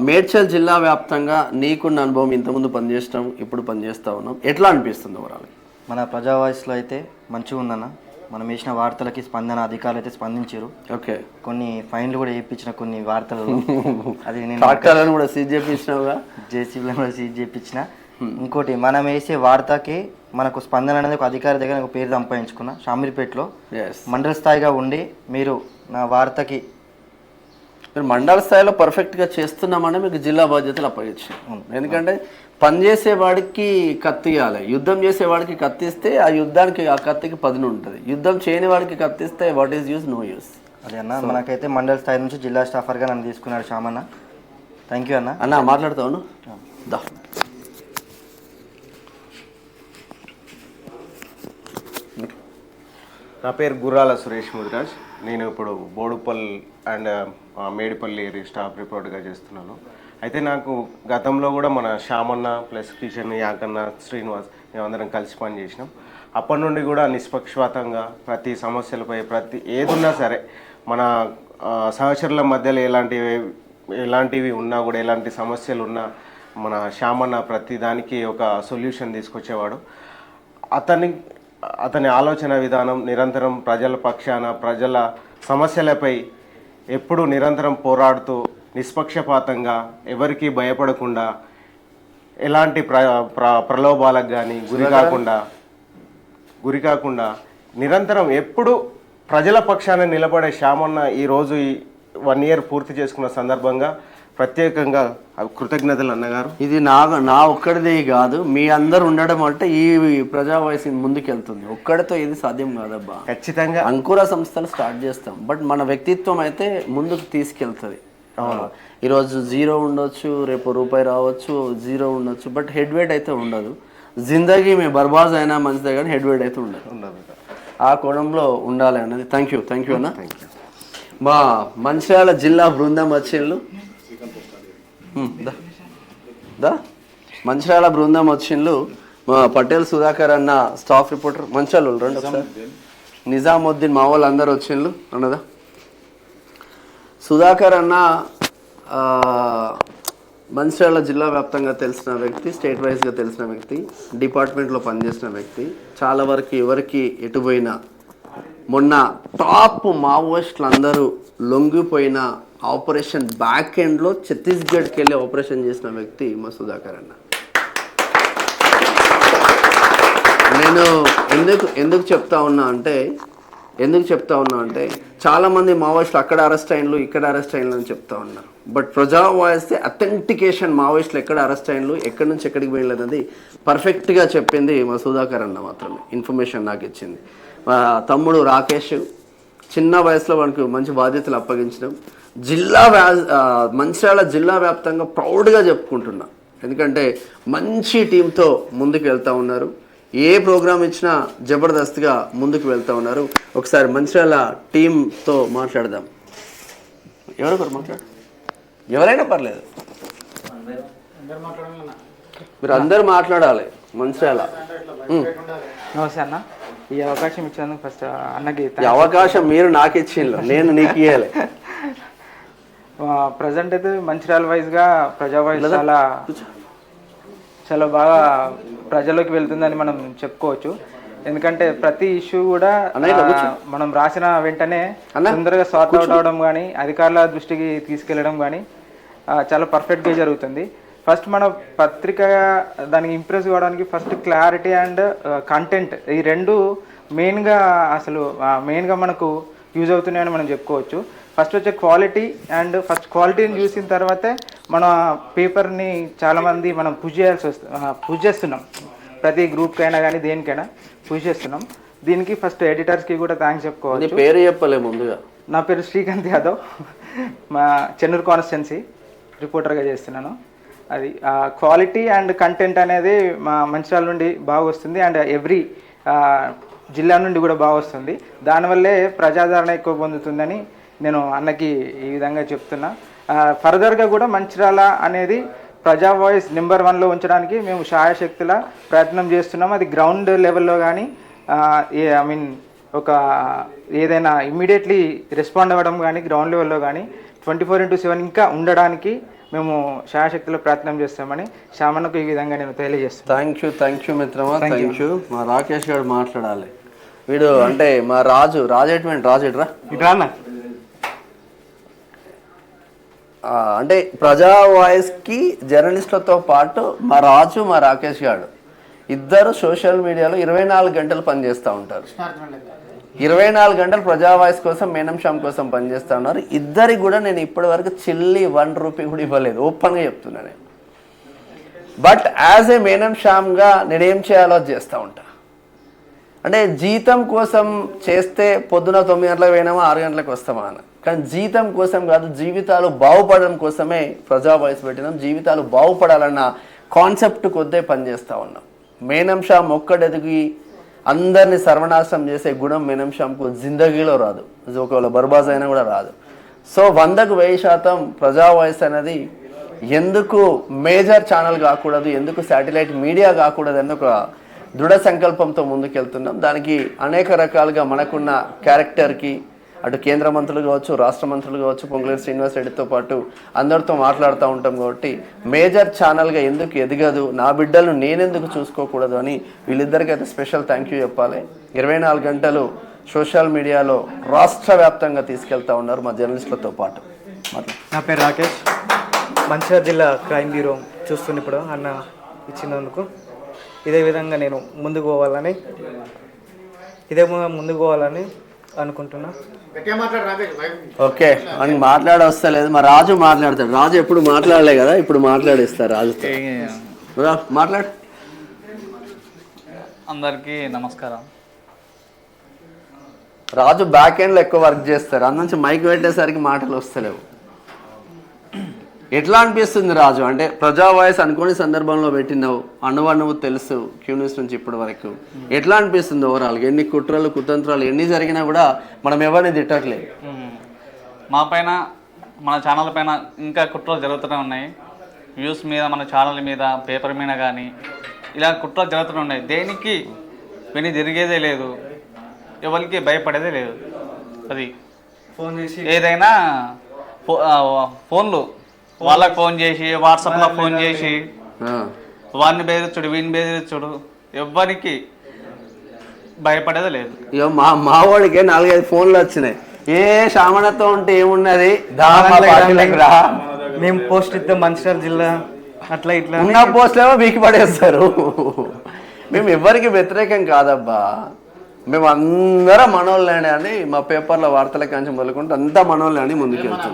మేడ్చల్ జిల్లా వ్యాప్తంగా నీకున్న అనుభవం, ఇంతకుముందు పనిచేస్తాం, ఇప్పుడు పనిచేస్తూ ఉన్నాం, ఎట్లా అనిపిస్తుంది ఓవరాల్? మన ప్రజా వాయిస్లో అయితే మంచిగా ఉందన్న. మనం వేసిన వార్తలకి స్పందన, అధికారులు అయితే స్పందించారు. ఓకే, కొన్ని ఫైన్లు కూడా వేయించిన కొన్ని వార్తలు. అది నేను ట్రాక్టర్లను కూడా సీజ్ చేయించినావుగా, జేసీబీలను కూడా సీజ్ చేయించిన. ఇంకోటి, మనం వేసే వార్తకి మనకు స్పందన అనేది ఒక అధికారి దగ్గర ఒక పేరు సంపాదించుకున్న. షామీర్పేటలో మండల స్థాయిగా ఉండి మీరు నా వార్తకి మీరు మండల స్థాయిలో పర్ఫెక్ట్గా చేస్తున్నామని మీకు జిల్లా బాధ్యతలు అప్పగించారు. ఎందుకంటే పనిచేసేవాడికి కత్తి ఇవ్వాలి, యుద్ధం చేసేవాడికి కత్తిస్తే ఆ యుద్ధానికి ఆ కత్తికి పదును ఉంటుంది. యుద్ధం చేయని వాడికి కత్తిస్తే what is use, no use. అదే అన్న, మనకైతే మండల స్థాయి నుంచి జిల్లా స్టాఫర్గా నన్ను తీసుకున్నాడు శ్యామన్న. థ్యాంక్ యూ అన్న. అన్న మాట్లాడతావును దా. నా పేరు గుర్రాల సురేష్ ముదిరాజ్. నేను ఇప్పుడు బోడుపల్ అండ్ మేడిపల్లి స్టాఫ్ రిపోర్ట్గా చేస్తున్నాను. అయితే నాకు గతంలో కూడా మన శ్యామన్న ప్లస్ కిషన్, యాకన్న, శ్రీనివాస్ మేమందరం కలిసి పని చేసినాం. అప్పటి నుండి కూడా నిష్పక్షపాతంగా ప్రతి సమస్యలపై ఏదున్నా సరే మన సహచరుల మధ్యలో ఎలాంటివి ఉన్నా కూడా, ఎలాంటి సమస్యలు ఉన్నా మన శ్యామన్న ప్రతి దానికి ఒక సొల్యూషన్ తీసుకొచ్చేవాడు. అతని ఆలోచన విధానం నిరంతరం ప్రజల పక్షాన, ప్రజల సమస్యలపై ఎప్పుడు నిరంతరం పోరాడుతూ నిష్పక్షపాతంగా ఎవరికీ భయపడకుండా, ఎలాంటి ప్రలోభాలకు కానీ గురి కాకుండా నిరంతరం ఎప్పుడు ప్రజల పక్షాన నిలబడే శ్యామన్న ఈరోజు ఈ 1 year పూర్తి చేసుకున్న సందర్భంగా ప్రత్యేకంగా కృతజ్ఞతలు అన్నగారు. ఇది నా ఒక్కడిది కాదు, మీ అందరు ఉండడం అంటే ఈ ప్రజా వాయిస్ ముందుకెళ్తుంది. ఒక్కడితో ఇది సాధ్యం కాదబ్బా. ఖచ్చితంగా అంకుర సంస్థలు స్టార్ట్ చేస్తాం, బట్ మన వ్యక్తిత్వం అయితే ముందుకు తీసుకెళ్తుంది. ఈరోజు 0 ఉండొచ్చు, రేపు రూపాయి రావచ్చు, 0 ఉండొచ్చు, బట్ హెడ్ వెయిట్ అయితే ఉండదు. జిందగీ మీ బర్బాజ్ అయినా మంచిదే కానీ హెడ్ వెయిట్ అయితే ఉండదు. ఆ కోణంలో ఉండాలి అన్నది. థ్యాంక్ యూ అన్న. మా మంచిర్యాల జిల్లా బృందం వచ్చిండ్రు. మంచిర్యాల బృందం వచ్చిండ్రు. మా పటేల్ సుధాకర్ అన్న స్టాఫ్ రిపోర్టర్. మంచిర్యాల రండి ఒకసారి. నిజాముద్దీన్ మా వాళ్ళు అందరు వచ్చిండ్రు అన్నదా. సుధాకర్ అన్న మంచిర్యాల జిల్లా వ్యాప్తంగా తెలిసిన వ్యక్తి, స్టేట్ వైజ్గా తెలిసిన వ్యక్తి, డిపార్ట్మెంట్లో పనిచేసిన వ్యక్తి. చాలా వరకు ఎవరికి ఎటుపోయినా, మొన్న టాప్ మావోయిస్టులు అందరూ లొంగిపోయిన ఆపరేషన్ బ్యాక్ ఎండ్లో ఛత్తీస్గఢ్కి వెళ్ళి ఆపరేషన్ చేసిన వ్యక్తి మా సుధాకర్ అన్న. నేను ఎందుకు చెప్తా ఉన్నా అంటే చాలామంది మావోయిస్టులు అక్కడ అరెస్ట్ అయినలు, ఇక్కడ అరెస్ట్ అయినలు అని చెప్తా ఉన్నారు. బట్ ప్రజా వాయిస్ అథెంటికేషన్ మావోయిస్టులు ఎక్కడ అరెస్ట్ అయినలు, ఎక్కడి నుంచి ఎక్కడికి వెళ్ళలేదు అనేది పర్ఫెక్ట్గా చెప్పింది మా సుధాకర్ అన్న మాత్రమే. ఇన్ఫర్మేషన్ నాకు ఇచ్చింది. మా తమ్ముడు రాకేష్ చిన్న వయసులో మనకు మంచి బాధ్యతలు అప్పగించడం మంచిర్యాల జిల్లా వ్యాప్తంగా ప్రౌడ్గా చెప్పుకుంటున్నా. ఎందుకంటే మంచి టీంతో ముందుకు వెళ్తూ ఉన్నారు. ఏ ప్రోగ్రామ్ ఇచ్చినా జబర్దస్త్గా ముందుకు వెళ్తూ ఉన్నారు. ఒకసారి మంచిర్యాల టీంతో మాట్లాడదాం. ఎవరైనా పర్లేదు, మీరు అందరు మాట్లాడాలి. మంచిర్యాల నమస్తే అన్న. ఈ అవకాశం ఇచ్చినందుకు ఫస్ట్ అన్నకి ఈ అవకాశం మీరు నాకు ఇచ్చిండ్రు, నేను నీకు ఇవ్వాలి. ప్రజెంట్ అయితే మంచిర్యాల వైజ్గా ప్రజా వాయిస్ చాలా బాగా ప్రజల్లోకి వెళ్తుందని మనం చెప్పుకోవచ్చు. ఎందుకంటే ప్రతి ఇష్యూ కూడా మనం రాసిన వెంటనే తొందరగా సార్ట్ అవుట్ అవడం కానీ అధికారుల దృష్టికి తీసుకెళ్లడం కానీ చాలా పర్ఫెక్ట్గా జరుగుతుంది. ఫస్ట్ మన పత్రిక దానికి ఇంప్రెస్ కావడానికి ఫస్ట్ క్లారిటీ అండ్ కంటెంట్ ఈ రెండు మెయిన్గా మనకు యూజ్ అవుతున్నాయని మనం చెప్పుకోవచ్చు. ఫస్ట్ వచ్చే క్వాలిటీ అండ్ ఫస్ట్ క్వాలిటీని చూసిన తర్వాతే మన పేపర్ని చాలామంది మనం పుష్ చేస్తున్నాం. ప్రతి గ్రూప్కి అయినా కానీ దేనికైనా పుష్ చేస్తున్నాం. దీనికి ఫస్ట్ ఎడిటర్స్కి కూడా థ్యాంక్స్ చెప్పుకోవచ్చు. పేరు చెప్పలే ముందుగా. నా పేరు శ్రీకాంత్ యాదవ్, మా చెన్నూరు కాన్స్టిట్యున్సీ రిపోర్టర్గా చేస్తున్నాను. అది క్వాలిటీ అండ్ కంటెంట్ అనేది మా మంచిర్యాల నుండి బాగా వస్తుంది అండ్ ఎవ్రీ జిల్లా నుండి కూడా బాగా వస్తుంది. దానివల్లే ప్రజాదరణ ఎక్కువ పొందుతుందని నేను అన్నకి ఈ విధంగా చెప్తున్నా. ఫర్దర్గా కూడా మంచిర్యాల అనేది ప్రజా వాయిస్ నెంబర్ 1లో ఉంచడానికి మేము శాయశక్తుల ప్రయత్నం చేస్తున్నాం. అది గ్రౌండ్ లెవెల్లో కానీ ఒక ఏదైనా ఇమ్మీడియట్లీ రెస్పాండ్ అవ్వడం కానీ గ్రౌండ్ లెవెల్లో కానీ 24/7 ఇంకా ఉండడానికి మేము శాయశక్తిలో ప్రయత్నం చేస్తామని శ్యామన్నకు ఈ విధంగా నేను తెలియజేస్తాను. థ్యాంక్ యూ మిత్రమా, థ్యాంక్ యూ. మా రాకేష్ గారు మాట్లాడాలి. వీడు అంటే మా రాజు రాజేట్రా అంటే ప్రజా వాయిస్కి జర్నలిస్టులతో పాటు మా రాజు మా రాకేష్ గారు ఇద్దరు సోషల్ మీడియాలో 24 గంటలు పనిచేస్తూ ఉంటారు. 24 గంటలు ప్రజా వాయిస్ కోసం మేనం శ్యామ్ కోసం పనిచేస్తూ ఉన్నారు. ఇద్దరికి కూడా నేను ఇప్పటి వరకు చిల్లి 1 రూపీ కూడా ఇవ్వలేదు, ఓపెన్గా చెప్తున్నాను. బట్ యాజ్ ఏ మేనం శ్యామ్గా నేనేం చేయాలో చేస్తూ ఉంటా. అంటే జీతం కోసం చేస్తే పొద్దున 9 గంటలకు పోయినామా 6 గంటలకు వస్తామా అని, కానీ జీతం కోసం కాదు, జీవితాలు బాగుపడడం కోసమే ప్రజా వాయిస్ పెట్టినాం. జీవితాలు బాగుపడాలన్న కాన్సెప్ట్ కొద్దే పనిచేస్తూ ఉన్నాం. మేనం శ్యామ్ ఒక్కడెదిగి అందరినీ సర్వనాశనం చేసే గుణం మేనం శ్యామ్కు జిందగీలో రాదు, ఒకవేళ బర్బాజ్ అయినా కూడా రాదు. సో 100కు 1000% ప్రజా వాయిస్ అనేది ఎందుకు మేజర్ ఛానల్ కాకూడదు, ఎందుకు శాటిలైట్ మీడియా కాకూడదు అని ఒక దృఢ సంకల్పంతో ముందుకెళ్తున్నాం. దానికి అనేక రకాలుగా మనకున్న క్యారెక్టర్కి అటు కేంద్ర మంత్రులు కావచ్చు, రాష్ట్ర మంత్రులు కావచ్చు, పొంగులేటి శ్రీనివాస్ రెడ్డితో పాటు అందరితో మాట్లాడుతూ ఉంటాం. కాబట్టి మేజర్ ఛానల్గా ఎందుకు ఎదగదు, నా బిడ్డలను నేనెందుకు చూసుకోకూడదు అని వీళ్ళిద్దరికీ అయితే స్పెషల్ థ్యాంక్ యూ చెప్పాలి. 24 గంటలు సోషల్ మీడియాలో రాష్ట్ర వ్యాప్తంగా తీసుకెళ్తా ఉన్నారు మా జర్నలిస్టులతో పాటు. నా పేరు రాకేష్, మంచిర్యాల జిల్లా క్రైమ్ బ్యూరో చూస్తున్న ఇప్పుడు అన్న ఇచ్చినందుకు ఇదే విధంగా నేను ముందుకు పోవాలని అనుకుంటున్నా. ఓకే అని వస్తలేదు, మా రాజు మాట్లాడతాడు. రాజు ఎప్పుడు మాట్లాడలే కదా, ఇప్పుడు మాట్లాడిస్తారు రాజుతో. మాట్లాడు. అందరికీ నమస్కారం. రాజు బ్యాక్ ఎండ్లో ఎక్కువ వర్క్ చేస్తారు, అందులోంచి మైక్ పెట్టేసరికి మాటలు వస్తలేవు. ఎట్లా అనిపిస్తుంది రాజు? అంటే ప్రజా వాయిస్ అనుకోని సందర్భంలో పెట్టినావు, అణువు తెలుసు క్యూ న్యూస్ నుంచి ఇప్పటి వరకు. ఎట్లా అనిపిస్తుంది ఓవరాల్గా? ఎన్ని కుట్రలు కుతంత్రాలు ఎన్ని జరిగినా కూడా మనం ఎవరిని తిట్టట్లేదు. మా పైన మన ఛానల్ పైన ఇంకా కుట్రలు జరుగుతూనే ఉన్నాయి. వ్యూస్ మీద, మన ఛానల్ మీద, పేపర్ మీద కానీ ఇలా కుట్రలు జరుగుతూనే ఉన్నాయి. దేనికి విని జరిగేదే లేదు, ఎవరికి భయపడేదే లేదు. అది ఫోన్ చేసి ఏదైనా ఫోన్లు వాళ్ళకి ఫోన్ చేసి, వాట్సాప్లో ఫోన్ చేసి వాడిని బెదిరించుడు, వీడిని బెదిరించుడు, ఎవ్వరికి భయపడేదే లేదు. ఇక మా వాడికి 4-5 ఫోన్లు వచ్చినాయి. ఏ శామణతో ఉంటే ఏమున్నది, మేము పోస్ట్ ఇద్దాం మంచిర్యాల జిల్లా అట్లా ఇట్లా ఉన్న పోస్టులేమో వీకి పడేస్తారు. మేము ఎవరికి వ్యతిరేకం కాదబ్బా, మేము అందరం మనోళ్ళే అని మా పేపర్లో వార్తల కాంచి మొదలుకుంటే అంతా మనోళ్ళే అని ముందుకు వెళ్తాం.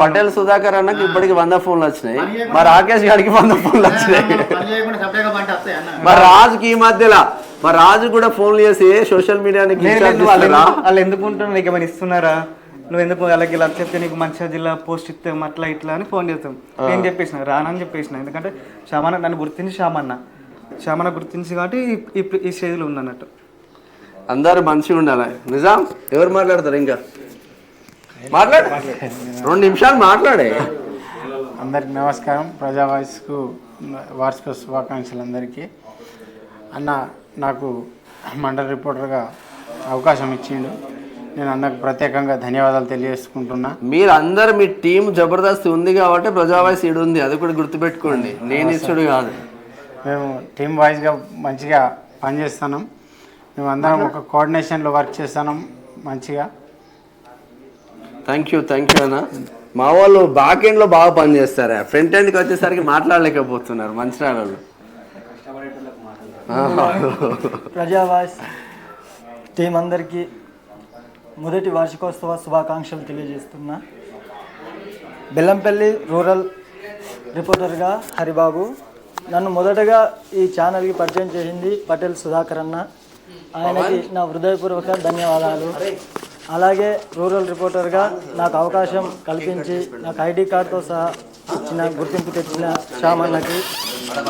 పటేల్ సుధాకర్ అన్నకి ఇప్పటికి 100 ఫోన్లు వచ్చినాయి, మా రాకేష్ గారికి 100 ఫోన్లు వచ్చినాయి. మా రాజుకి ఈ మధ్యలో మా రాజు కూడా ఫోన్లు చేసి సోషల్ మీడియాని వాళ్ళు ఎందుకు ఉంటున్నారు, నీకు ఏమైనా ఇస్తున్నారా, నువ్వు ఎందుకు అలాగే ఇలా చెప్తే నీకు మంచిర్యాల జిల్లా పోస్ట్ ఇస్తాం అట్లా ఇట్లా అని ఫోన్ చేస్తాం. నేను చెప్పేసిన రానని చెప్పేసిన, ఎందుకంటే శ్యామన్న నన్ను గుర్తించి శ్యామన్న గుర్తించి కాబట్టి ఈ స్టేజ్లో ఉందన్నట్టు. అందరూ మంచిగా ఉండాలి. నిజాం ఎవరు మాట్లాడతారు? ఇంకా మాట్లాడు, 2 నిమిషాలు మాట్లాడే. అందరికి నమస్కారం. ప్రజా వాయిస్కు వార్షిక శుభాకాంక్షలు అందరికీ. అన్న నాకు మండల రిపోర్టర్గా అవకాశం ఇచ్చిండు. నేను అన్నకు ప్రత్యేకంగా ధన్యవాదాలు తెలియజేసుకుంటున్నా. మీరు అందరు మీ టీం జబర్దస్త్ ఉంది కాబట్టి ప్రజావాయిస్ ఈడు ఉంది, అది కూడా గుర్తుపెట్టుకోండి. నేను ఇచ్చుడు కాదు, మేము టీం వైజ్గా మంచిగా పనిచేస్తున్నాం. మేము అందరం ఒక కోఆర్డినేషన్లో వర్క్ చేస్తున్నాం మంచిగా. థ్యాంక్ యూ అన్న. మా వాళ్ళు బ్యాక్ ఎండ్లో బాగా పనిచేస్తారా, ఫ్రంట్ ఎండ్కి వచ్చేసరికి మాట్లాడలేకపోతున్నారు మంచిర్యాల వాళ్ళు. ప్రజావాయిస్ టీం అందరికీ మొదటి వార్షికోత్సవ శుభాకాంక్షలు తెలియజేస్తున్నా. బెల్లంపల్లి రూరల్ రిపోర్టర్గా హరిబాబు. నన్ను మొదటగా ఈ ఛానల్కి పరిచయం చేసింది పటేల్ సుధాకర్ అన్న, ఆయనకి నా హృదయపూర్వక ధన్యవాదాలు. అలాగే రూరల్ రిపోర్టర్గా నాకు అవకాశం కల్పించి నాకు ఐడి కార్డుతో సహా ఇచ్చిన గుర్తింపు తెచ్చిన శ్యామన్నకి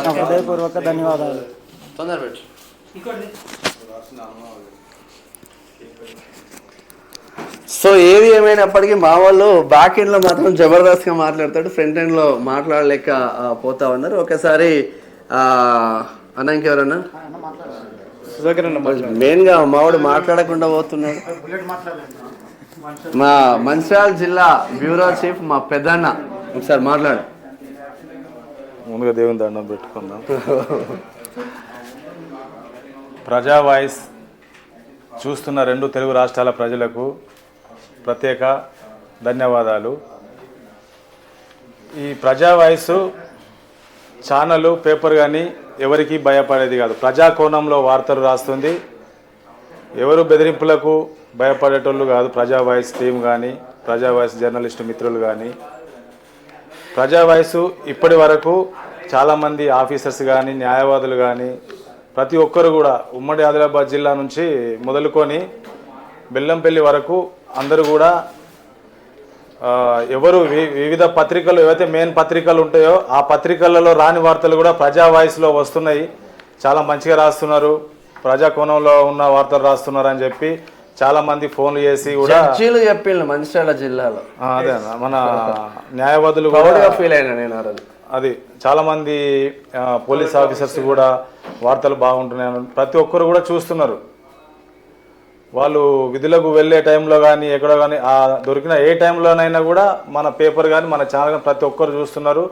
నా హృదయపూర్వక ధన్యవాదాలు. సో ఏది ఏమైనప్పటికీ మా వాళ్ళు బ్యాక్ ఎండ్లో మాత్రం జబర్దస్త్గా మాట్లాడతాడు, ఫ్రంట్ ఎండ్లో మాట్లాడలేక పోతా ఉన్నారు. ఒకసారి అన్న ఇంకెవరన్నా మెయిన్గా మావాడు మాట్లాడకుండా పోతున్నాడు. మా మంచిర్యాల జిల్లా బ్యూరో చీఫ్ మా పెద్దన్న, ఒకసారి మాట్లాడు. ముందుగా దేవుని దండం పెట్టుకుందాం. ప్రజా వాయిస్ చూస్తున్న 2 తెలుగు రాష్ట్రాల ప్రజలకు ప్రత్యేక ధన్యవాదాలు. ఈ ప్రజా వాయిస్ ఛానల్ పేపర్ కానీ ఎవరికి భయపడేది కాదు, ప్రజా కోణంలో వార్తలు రాస్తుంది. ఎవరు బెదిరింపులకు భయపడేటోళ్ళు కాదు. ప్రజా వాయిస్ టీం కానీ ప్రజా వాయిస్ జర్నలిస్టు మిత్రులు కానీ. ప్రజా వాయిస్ ఇప్పటి వరకు చాలామంది ఆఫీసర్స్ కానీ న్యాయవాదులు కానీ ప్రతి ఒక్కరు కూడా ఉమ్మడి ఆదిలాబాద్ జిల్లా నుంచి మొదలుకొని బెల్లంపల్లి వరకు అందరూ కూడా ఎవరు వివిధ పత్రికలు ఏవైతే మెయిన్ పత్రికలు ఉంటాయో ఆ పత్రికలలో రాని వార్తలు కూడా ప్రజా వాయిస్లో వస్తున్నాయి. చాలా మంచిగా రాస్తున్నారు, ప్రజా కోణంలో ఉన్న వార్తలు రాస్తున్నారు అని చెప్పి చాలా మంది ఫోన్లు చేసి కూడా చెప్పిండు మంచిర్యాల జిల్లాలో. అదే మన న్యాయవాదులు ఫీల్ అయినా నేను అది చాలా మంది పోలీస్ ఆఫీసర్స్ కూడా వార్తలు బాగుంటున్నాయి, ప్రతి ఒక్కరు కూడా చూస్తున్నారు. వాళ్ళు విధులకు వెళ్ళే టైంలో కానీ ఎక్కడో కానీ దొరికిన ఏ టైంలోనైనా కూడా మన పేపర్ కానీ మన ఛానల్ కానీ ప్రతి ఒక్కరు చూస్తున్నారు,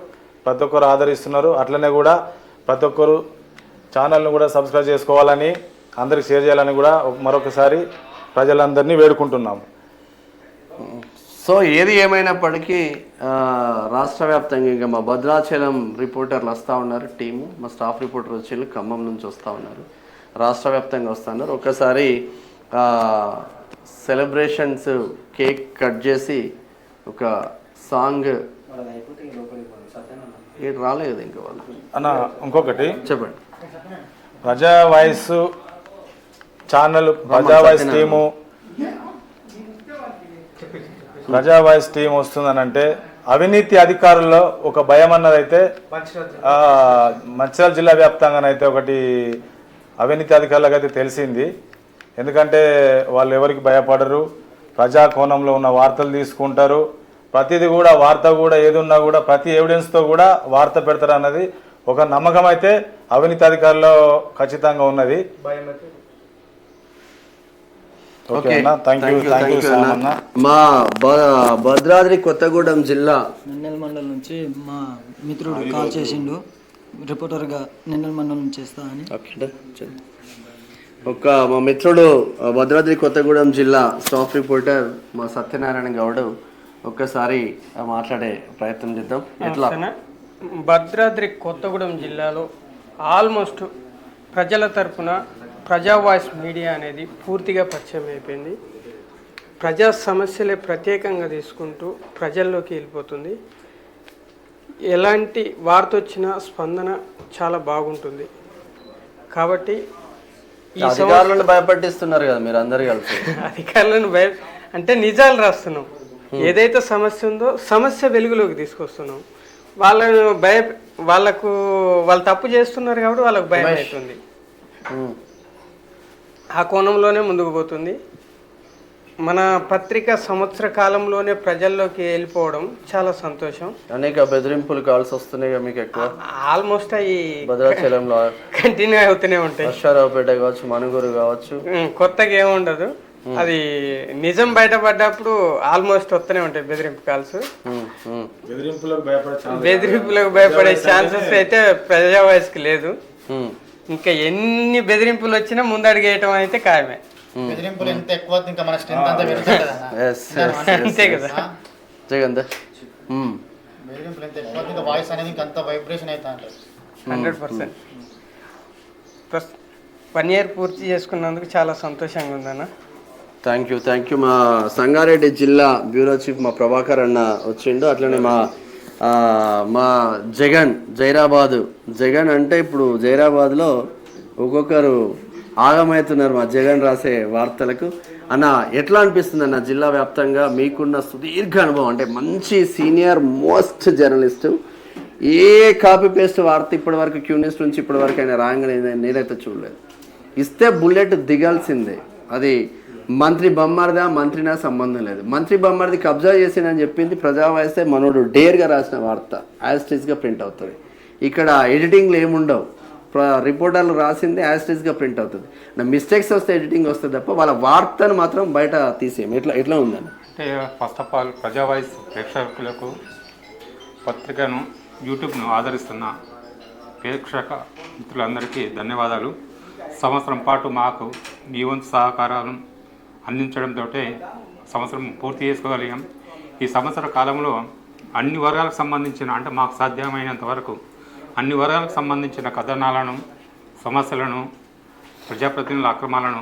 ప్రతి ఒక్కరు ఆదరిస్తున్నారు. అట్లనే కూడా ప్రతి ఒక్కరు ఛానల్ను కూడా సబ్స్క్రైబ్ చేసుకోవాలని అందరికి షేర్ చేయాలని కూడా మరొకసారి ప్రజలందరినీ వేడుకుంటున్నాము. సో ఏది ఏమైనప్పటికీ రాష్ట్ర వ్యాప్తంగా ఇంకా మా భద్రాచలం రిపోర్టర్లు వస్తూ ఉన్నారు, టీము మా స్టాఫ్ రిపోర్టర్ వచ్చి ఖమ్మం నుంచి వస్తూ ఉన్నారు, రాష్ట్ర వ్యాప్తంగా వస్తున్నారు. ఒకసారి సెలబ్రేషన్స్ కేక్ కట్ చేసి ఒక సాంగ్ రాలేదు ఇంకా వాళ్ళు అన్న. ఇంకొకటి చెప్పండి. ప్రజా వాయిస్ ఛానల్ ప్రజా వాయిస్ టీము ప్రజా వాయిస్ టీం వస్తుందనంటే అవినీతి అధికారుల్లో ఒక భయం అన్నదైతే మంచిర్యాల జిల్లా వ్యాప్తంగానైతే ఒకటి అవినీతి అధికారులకు అయితే తెలిసింది. ఎందుకంటే వాళ్ళు ఎవరికి భయపడరు, ప్రజా కోణంలో ఉన్న వార్తలు తీసుకుంటారు. ప్రతిదీ కూడా వార్త కూడా ఏది ఉన్నా కూడా ప్రతి ఎవిడెన్స్తో కూడా వార్త పెడతారు అన్నది ఒక నమ్మకం అయితే అవినీతి అధికారుల్లో ఖచ్చితంగా ఉన్నది. మా భద్రాద్రి కొత్తగూడెం జిల్లా నిన్నెల మండలం నుంచి మా మిత్రుడు కాల్ చేసిండు, రిపోర్టర్గా నిన్నెల మండలం నుంచి చేస్తా అని. మా మిత్రుడు భద్రాద్రి కొత్తగూడెం జిల్లా స్టాఫ్ రిపోర్టర్ మా సత్యనారాయణ గౌడ్ ఒక్కసారి మాట్లాడే ప్రయత్నం చేద్దాం. ఎట్లా భద్రాద్రి కొత్తగూడెం జిల్లాలో ఆల్మోస్ట్ ప్రజల తరపున ప్రజా వాయిస్ మీడియా అనేది పూర్తిగా పరిచయం అయిపోయింది. ప్రజా సమస్యలే ప్రత్యేకంగా తీసుకుంటూ ప్రజల్లోకి వెళ్ళిపోతుంది. ఎలాంటి వార్త వచ్చినా స్పందన చాలా బాగుంటుంది. కాబట్టి అధికారులను భయపట్టిస్తున్నారు కదా మీరు అందరు కలిసి. అధికారులను అంటే నిజాలు రాస్తున్నాం, ఏదైతే సమస్య ఉందో సమస్య వెలుగులోకి తీసుకొస్తున్నాం. వాళ్ళకు వాళ్ళు తప్పు చేస్తున్నారు కాబట్టి వాళ్ళకు భయం అవుతుంది. ఆ కోణంలోనే ముందుకు పోతుంది. మన పత్రిక సంవత్సర కాలంలోనే ప్రజల్లోకి వెళ్ళిపోవడం చాలా సంతోషం. అనేక బెదిరింపులు కాల్స్ వస్తున్నాయి మీకు ఎక్కువ? ఆల్మోస్ట్ అవి భద్రాచలంలో కంటిన్యూ అవుతూనే ఉంటాయి. వర్షారావుపేట కావచ్చు, మనుగురు కావచ్చు, కొత్తగా ఏముండదు. అది నిజం బయటపడ్డప్పుడు ఆల్మోస్ట్ వస్తూనే ఉంటాయి బెదిరింపు కాల్స్. బెదిరింపులకు భయపడే ఛాన్సెస్ అయితే ప్రజా వాయిస్కి లేదు. ఇంకా ఎన్ని బెదిరింపులు వచ్చినా ముందడిగేయటం అయితే ఖాయమే. బెదిరింపులు ఎంత ఎక్కువ ఇంకా మన స్ట్రెంత్ అంతా పెరుగుతుంది కదా. అంతే కదా. జగన్ బెదిరింపులు ఎంత ఎక్కువ ఇంకా వాయిస్ అనేది ఇంకా అంత వైబ్రేషన్ అవుతా ఉంటుంది. 100%. 1 year పూర్తి చేసుకున్నందుకు చాలా సంతోషంగా ఉందన్న. Thank you. మా సంగారెడ్డి జిల్లా బ్యూరో చీఫ్ మా ప్రభాకర్ అన్న వచ్చిండు. అట్లనే మా జగన్ జైరాబాద్ అంటే ఇప్పుడు జైరాబాద్లో ఒక్కొక్కరు ఆగమవుతున్నారు మా జగన్ రాసే వార్తలకు. అన్న ఎట్లా అనిపిస్తుంది అన్న జిల్లా వ్యాప్తంగా మీకున్న సుదీర్ఘ అనుభవం, అంటే మంచి సీనియర్ మోస్ట్ జర్నలిస్టు, ఏ కాపీ పేస్ట్ వార్త ఇప్పటి వరకు క్యూ న్యూస్ నుంచి ఇప్పటి వరకు అయినా రాగానే నేనైతే చూడలేదు. ఇస్తే బుల్లెట్ దిగాల్సిందే. అది మంత్రి బొమ్మర్దా మంత్రినా సంబంధం లేదు. మంత్రి బొమ్మర్ది కబ్జా చేసిందని చెప్పింది ప్రజా వాయిస్తే మనోడు డేర్గా రాసిన వార్త యాస్టిస్గా ప్రింట్ అవుతుంది. ఇక్కడ ఎడిటింగ్లు ఏముండవు, రిపోర్టర్లు రాసింది యాస్టిస్గా ప్రింట్ అవుతుంది. నా మిస్టేక్స్ వస్తే ఎడిటింగ్ వస్తుంది తప్ప వాళ్ళ వార్తను మాత్రం బయట తీసేయం. ఎట్లా ఉందని అంటే ఫస్ట్ ఆఫ్ ఆల్ ప్రజా వాయిస్ ప్రేక్షకులకు, పత్రికను, యూట్యూబ్ను ఆదరిస్తున్న ప్రేక్షక మిత్రులందరికీ ధన్యవాదాలు. సంవత్సరం పాటు మాకు మీ వంతు సహకారాలను అందించడంతో సంవత్సరం పూర్తి చేసుకోగలిగాం. ఈ సంవత్సర కాలంలో అన్ని వర్గాలకు సంబంధించిన, అంటే మాకు సాధ్యమైనంత వరకు అన్ని వర్గాలకు సంబంధించిన కథనాలను, సమస్యలను, ప్రజాప్రతినిధుల అక్రమాలను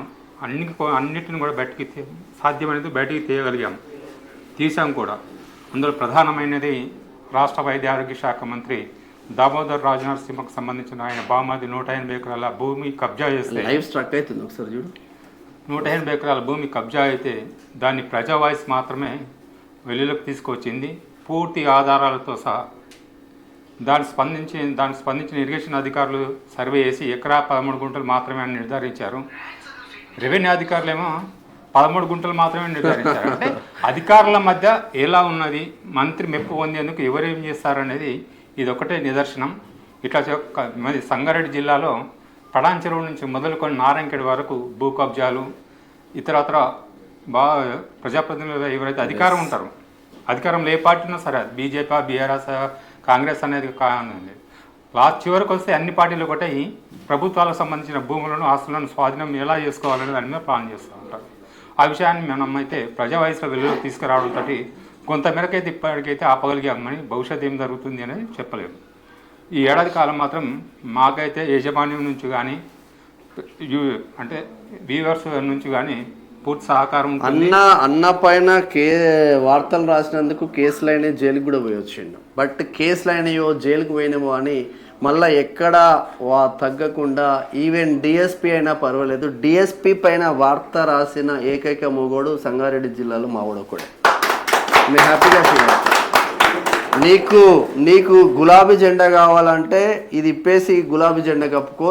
అన్నిటిని కూడా సాధ్యమైనది బయటికి తీసాం కూడా. అందులో ప్రధానమైనది రాష్ట్ర వైద్య ఆరోగ్య శాఖ మంత్రి దామోదర్ రాజనరసింహకు సంబంధించిన ఆయన బామాది 180 ఎకరాల భూమి కబ్జా చేస్తే, 180 ఎకరాల భూమి కబ్జా అయితే దాన్ని ప్రజా వాయిస్ మాత్రమే వెలుగులోకి తీసుకొచ్చింది పూర్తి ఆధారాలతో సహా. దానికి స్పందించిన ఇరిగేషన్ అధికారులు సర్వే చేసి ఎకరా 13 గుంటలు మాత్రమే అని నిర్ధారించారు. రెవెన్యూ అధికారులేమో 13 గుంటలు మాత్రమే నిర్ధారించారు. అంటే అధికారుల మధ్య ఎలా ఉన్నది, మంత్రి మెప్పు పొందేందుకు ఎవరేం చేస్తారనేది ఇది ఒకటే నిదర్శనం. ఇట్లా మరి సంగారెడ్డి జిల్లాలో పడాన్ చెరువు నుంచి మొదలుకొని నారాయణఖేడ్ వరకు భూ కబ్జాలు, ఇతరత్ర ప్రజాప్రతినిధులు ఎవరైతే అధికారం ఉంటారో, అధికారంలో ఏ పార్టీ ఉన్నా సరే, బీజేపీ, బీఆర్ఎస్, కాంగ్రెస్ అనేది కానుంది. లాస్ట్ చివరికి వస్తే అన్ని పార్టీలు ఒకటే ప్రభుత్వాలకు సంబంధించిన భూములను, ఆస్తులను స్వాధీనం ఎలా చేసుకోవాలని దాని మీద ప్లాన్ చేస్తూ ఉంటారు. ఆ విషయాన్ని మనం అయితే ప్రజా వయసులో వెలుగులోకి తీసుకురావడంతో కొంతమేరకైతే ఇప్పటికైతే ఆపగలిగామని, భవిష్యత్తు ఏం జరుగుతుంది అనేది చెప్పలేము. ఈ ఏడాది కాలం మాత్రం మాకైతే యాజమాన్యం నుంచి కానీ, అంటే వ్యూవర్స్ నుంచి కానీ పూర్తి సహకారం. అన్న పైన వార్తలు రాసినందుకు కేసులు అయినాయి, జైలుకి కూడా పోయి వచ్చిండు. బట్ కేసులు అయినాయో జైలుకు పోయినామో అని మళ్ళీ ఎక్కడా తగ్గకుండా ఈవెన్ డిఎస్పీ అయినా పర్వాలేదు, డిఎస్పీ పైన వార్త రాసిన ఏకైక మొగోడు సంగారెడ్డి జిల్లాలో మావాడు ఒకడే. నేను హ్యాపీగా ఫీల్ అవుతాను. నీకు గులాబీ జెండా కావాలంటే ఇది ఇప్పేసి గులాబీ జెండా కప్పుకో,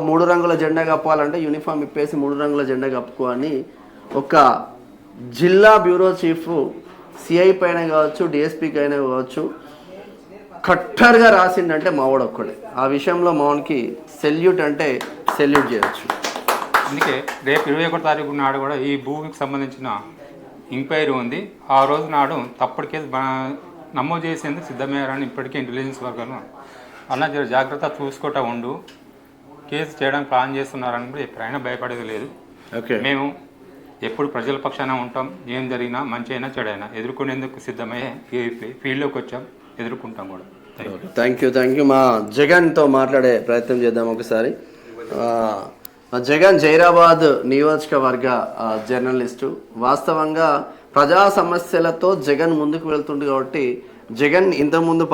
3 రంగుల జెండా కప్పాలంటే యూనిఫామ్ ఇప్పేసి 3 రంగుల జెండా కప్పుకో అని ఒక జిల్లా బ్యూరో చీఫ్ సిఐ పైన కావచ్చు, డిఎస్పీకి అయినా కావచ్చు, కట్టర్గా రాసిండంటే మావాడు ఒక్కడే. ఆ విషయంలో మావానికి సెల్యూట్ అంటే సెల్యూట్ చేయవచ్చు. అందుకే రేపు 21 తారీఖు నాడు కూడా ఈ భూమికి సంబంధించిన ఎంక్వైరీ ఉంది. ఆ రోజు నాడు తప్పుడు కేసు నమోదు చేసేందుకు సిద్ధమయ్యారని ఇప్పటికే ఇంటెలిజెన్స్ వర్గాలు అన్న జాగ్రత్త చూసుకోవటం ఉండు, కేసు చేయడానికి ప్లాన్ చేస్తున్నారని కూడా ఎప్పుడైనా భయపడేది లేదు. మేము ఎప్పుడు ప్రజల పక్షాన ఉంటాం. ఏం జరిగినా మంచి అయినా చెడైనా ఎదుర్కొనేందుకు సిద్ధమయ్యే ఫీల్డ్లోకి వచ్చాం, ఎదుర్కొంటాం కూడా. Thank you. మా జగన్తో మాట్లాడే ప్రయత్నం చేద్దాం ఒకసారి. జగన్ జైరాబాద్ నియోజకవర్గ జర్నలిస్టు. వాస్తవంగా ప్రజా సమస్యలతో జగన్ ముందుకు వెళ్తుంది కాబట్టి జగన్ ఇంతకుముందు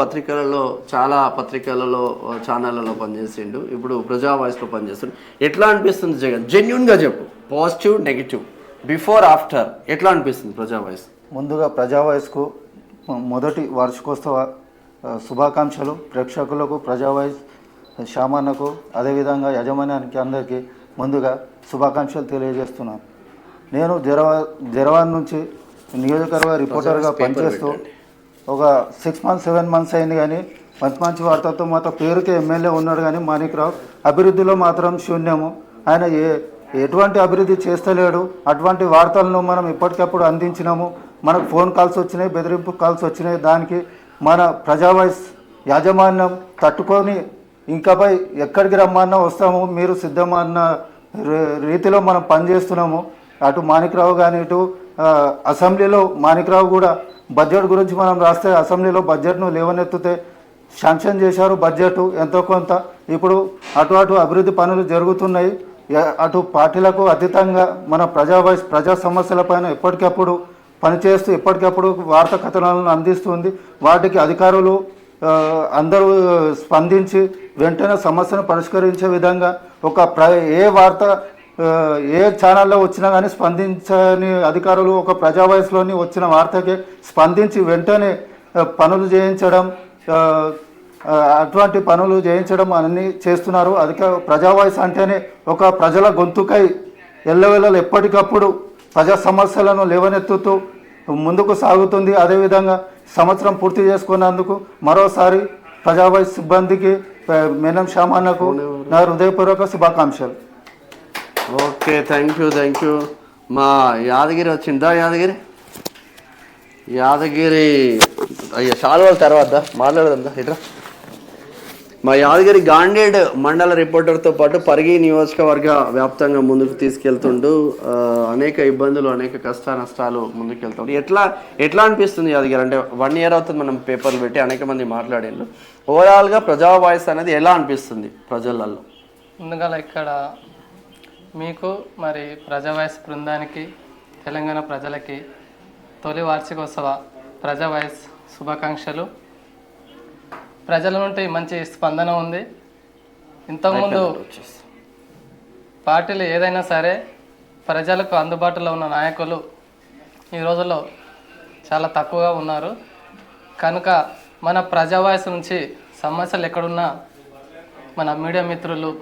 చాలా పత్రికలలో ఛానళ్ళలో పనిచేసిండు, ఇప్పుడు ప్రజా వాయిస్లో పనిచేస్తుండు. ఎట్లా అనిపిస్తుంది జగన్? జెన్యున్గా చెప్పు, పాజిటివ్ నెగిటివ్, బిఫోర్ ఆఫ్టర్ ఎట్లా అనిపిస్తుంది ప్రజా వాయిస్? ముందుగా ప్రజా వాయిస్కు మొదటి వార్షికోత్సవ శుభాకాంక్షలు. ప్రేక్షకులకు, ప్రజా వాయిస్ శ్యామన్నకు, అదేవిధంగా యజమాన్యానికి అందరికీ ముందుగా శుభాకాంక్షలు తెలియజేస్తున్నాను. నేను జైరాబాద్ నుంచి నియోజకవర్గ రిపోర్టర్గా పనిచేస్తూ ఒక 6 months 7 months అయింది. కానీ మంచి వార్తలతో మాత్రం పేరుకి ఎమ్మెల్యే ఉన్నాడు కానీ మాణిక్రావు అభివృద్ధిలో మాత్రం శూన్యము. ఆయన ఎటువంటి అభివృద్ధి చేస్తలేడు. అటువంటి వార్తలను మనం ఎప్పటికప్పుడు అందించినాము. మనకు ఫోన్ కాల్స్ వచ్చినాయి, బెదిరింపు కాల్స్ వచ్చినాయి. దానికి మన ప్రజావాయిస్ యాజమాన్యం తట్టుకొని ఇంకపై ఎక్కడికి రమ్మన్నా వస్తాము, మీరు సిద్ధమన్న రీతిలో మనం పనిచేస్తున్నాము. అటు మాణిక్రావు కానీ ఇటు అసెంబ్లీలో మాణిక్రావు కూడా బడ్జెట్ గురించి మనం రాస్తే అసెంబ్లీలో బడ్జెట్ను లేవనెత్తితే శాంక్షన్ చేశారు బడ్జెట్ ఎంతో కొంత. ఇప్పుడు అటు అభివృద్ధి పనులు జరుగుతున్నాయి. అటు పార్టీలకు అతీతంగా మన ప్రజా సమస్యలపైన ఎప్పటికప్పుడు పనిచేస్తూ ఎప్పటికప్పుడు వార్తా కథనాలను అందిస్తుంది. వాటికి అధికారులు అందరూ స్పందించి వెంటనే సమస్యను పరిష్కరించే విధంగా ఏ వార్త ఏ ఛానల్లో వచ్చినా కానీ స్పందించని అధికారులు ఒక ప్రజావాయిస్లోని వచ్చిన వార్తకి స్పందించి వెంటనే పనులు చేయించడం, అటువంటి పనులు చేయించడం అన్నీ చేస్తున్నారు. ప్రజావాయిస్ అంటేనే ఒక ప్రజల గొంతుకై ఎల్లవేళలు ఎప్పటికప్పుడు ప్రజా సమస్యలను లేవనెత్తుతూ ముందుకు సాగుతుంది. అదేవిధంగా సంవత్సరం పూర్తి చేసుకున్నందుకు మరోసారి ప్రజావాయిస్ సిబ్బందికి మేనం శ్యామన్నకు నా హృదయపూర్వక శుభాకాంక్షలు. Okay, thank you. మా యాదగిరి వచ్చిందా? యాదగిరి అయ్యా శాలువాల తర్వాత మాట్లాడదా ఇట్రా. మా యాదగిరి గాండేడ్ మండల రిపోర్టర్తో పాటు పరిగి నియోజకవర్గ వ్యాప్తంగా ముందుకు తీసుకెళ్తుంటూ అనేక ఇబ్బందులు, అనేక కష్ట నష్టాలు ముందుకెళ్తుంటూ ఎట్లా అనిపిస్తుంది యాదగిరి? అంటే 1 year అవుతుంది మనం పేపర్లు పెట్టి, అనేక మంది మాట్లాడిండ్రు. ఓవరాల్గా ప్రజా వాయిస్ అనేది ఎలా అనిపిస్తుంది ప్రజలలో? ముందుగా ఇక్కడ మీకు మరి ప్రజా వాయిస్ బృందానికి, తెలంగాణ ప్రజలకి తొలి వార్షికోత్సవ ప్రజా వాయిస్ శుభాకాంక్షలు. ప్రజల నుండి మంచి స్పందన ఉంది. ఇంతకుముందు పార్టీలు ఏదైనా సరే ప్రజలకు అందుబాటులో ఉన్న నాయకులు ఈ రోజుల్లో చాలా తక్కువగా ఉన్నారు. కనుక మన ప్రజా వాయిస్ నుంచి సమస్యలు ఎక్కడున్నా మన మీడియా మిత్రులు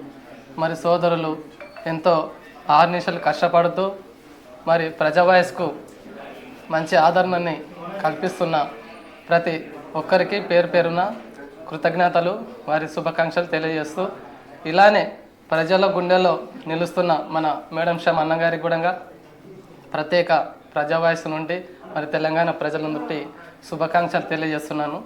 మరి సోదరులు ఎంతో ఆర్నిశలు కష్టపడుతూ మరి ప్రజా వాయిస్కు మంచి ఆదరణని కల్పిస్తున్న ప్రతి ఒక్కరికి పేరున కృతజ్ఞతలు, వారి శుభాకాంక్షలు తెలియజేస్తూ, ఇలానే ప్రజల గుండెల్లో నిలుస్తున్న మన మేడం శ్యామ్ అన్నగారికి కూడా ప్రత్యేక ప్రజా వాయిస్ నుండి మరి తెలంగాణ ప్రజల నుండి శుభాకాంక్షలు తెలియజేస్తున్నాను.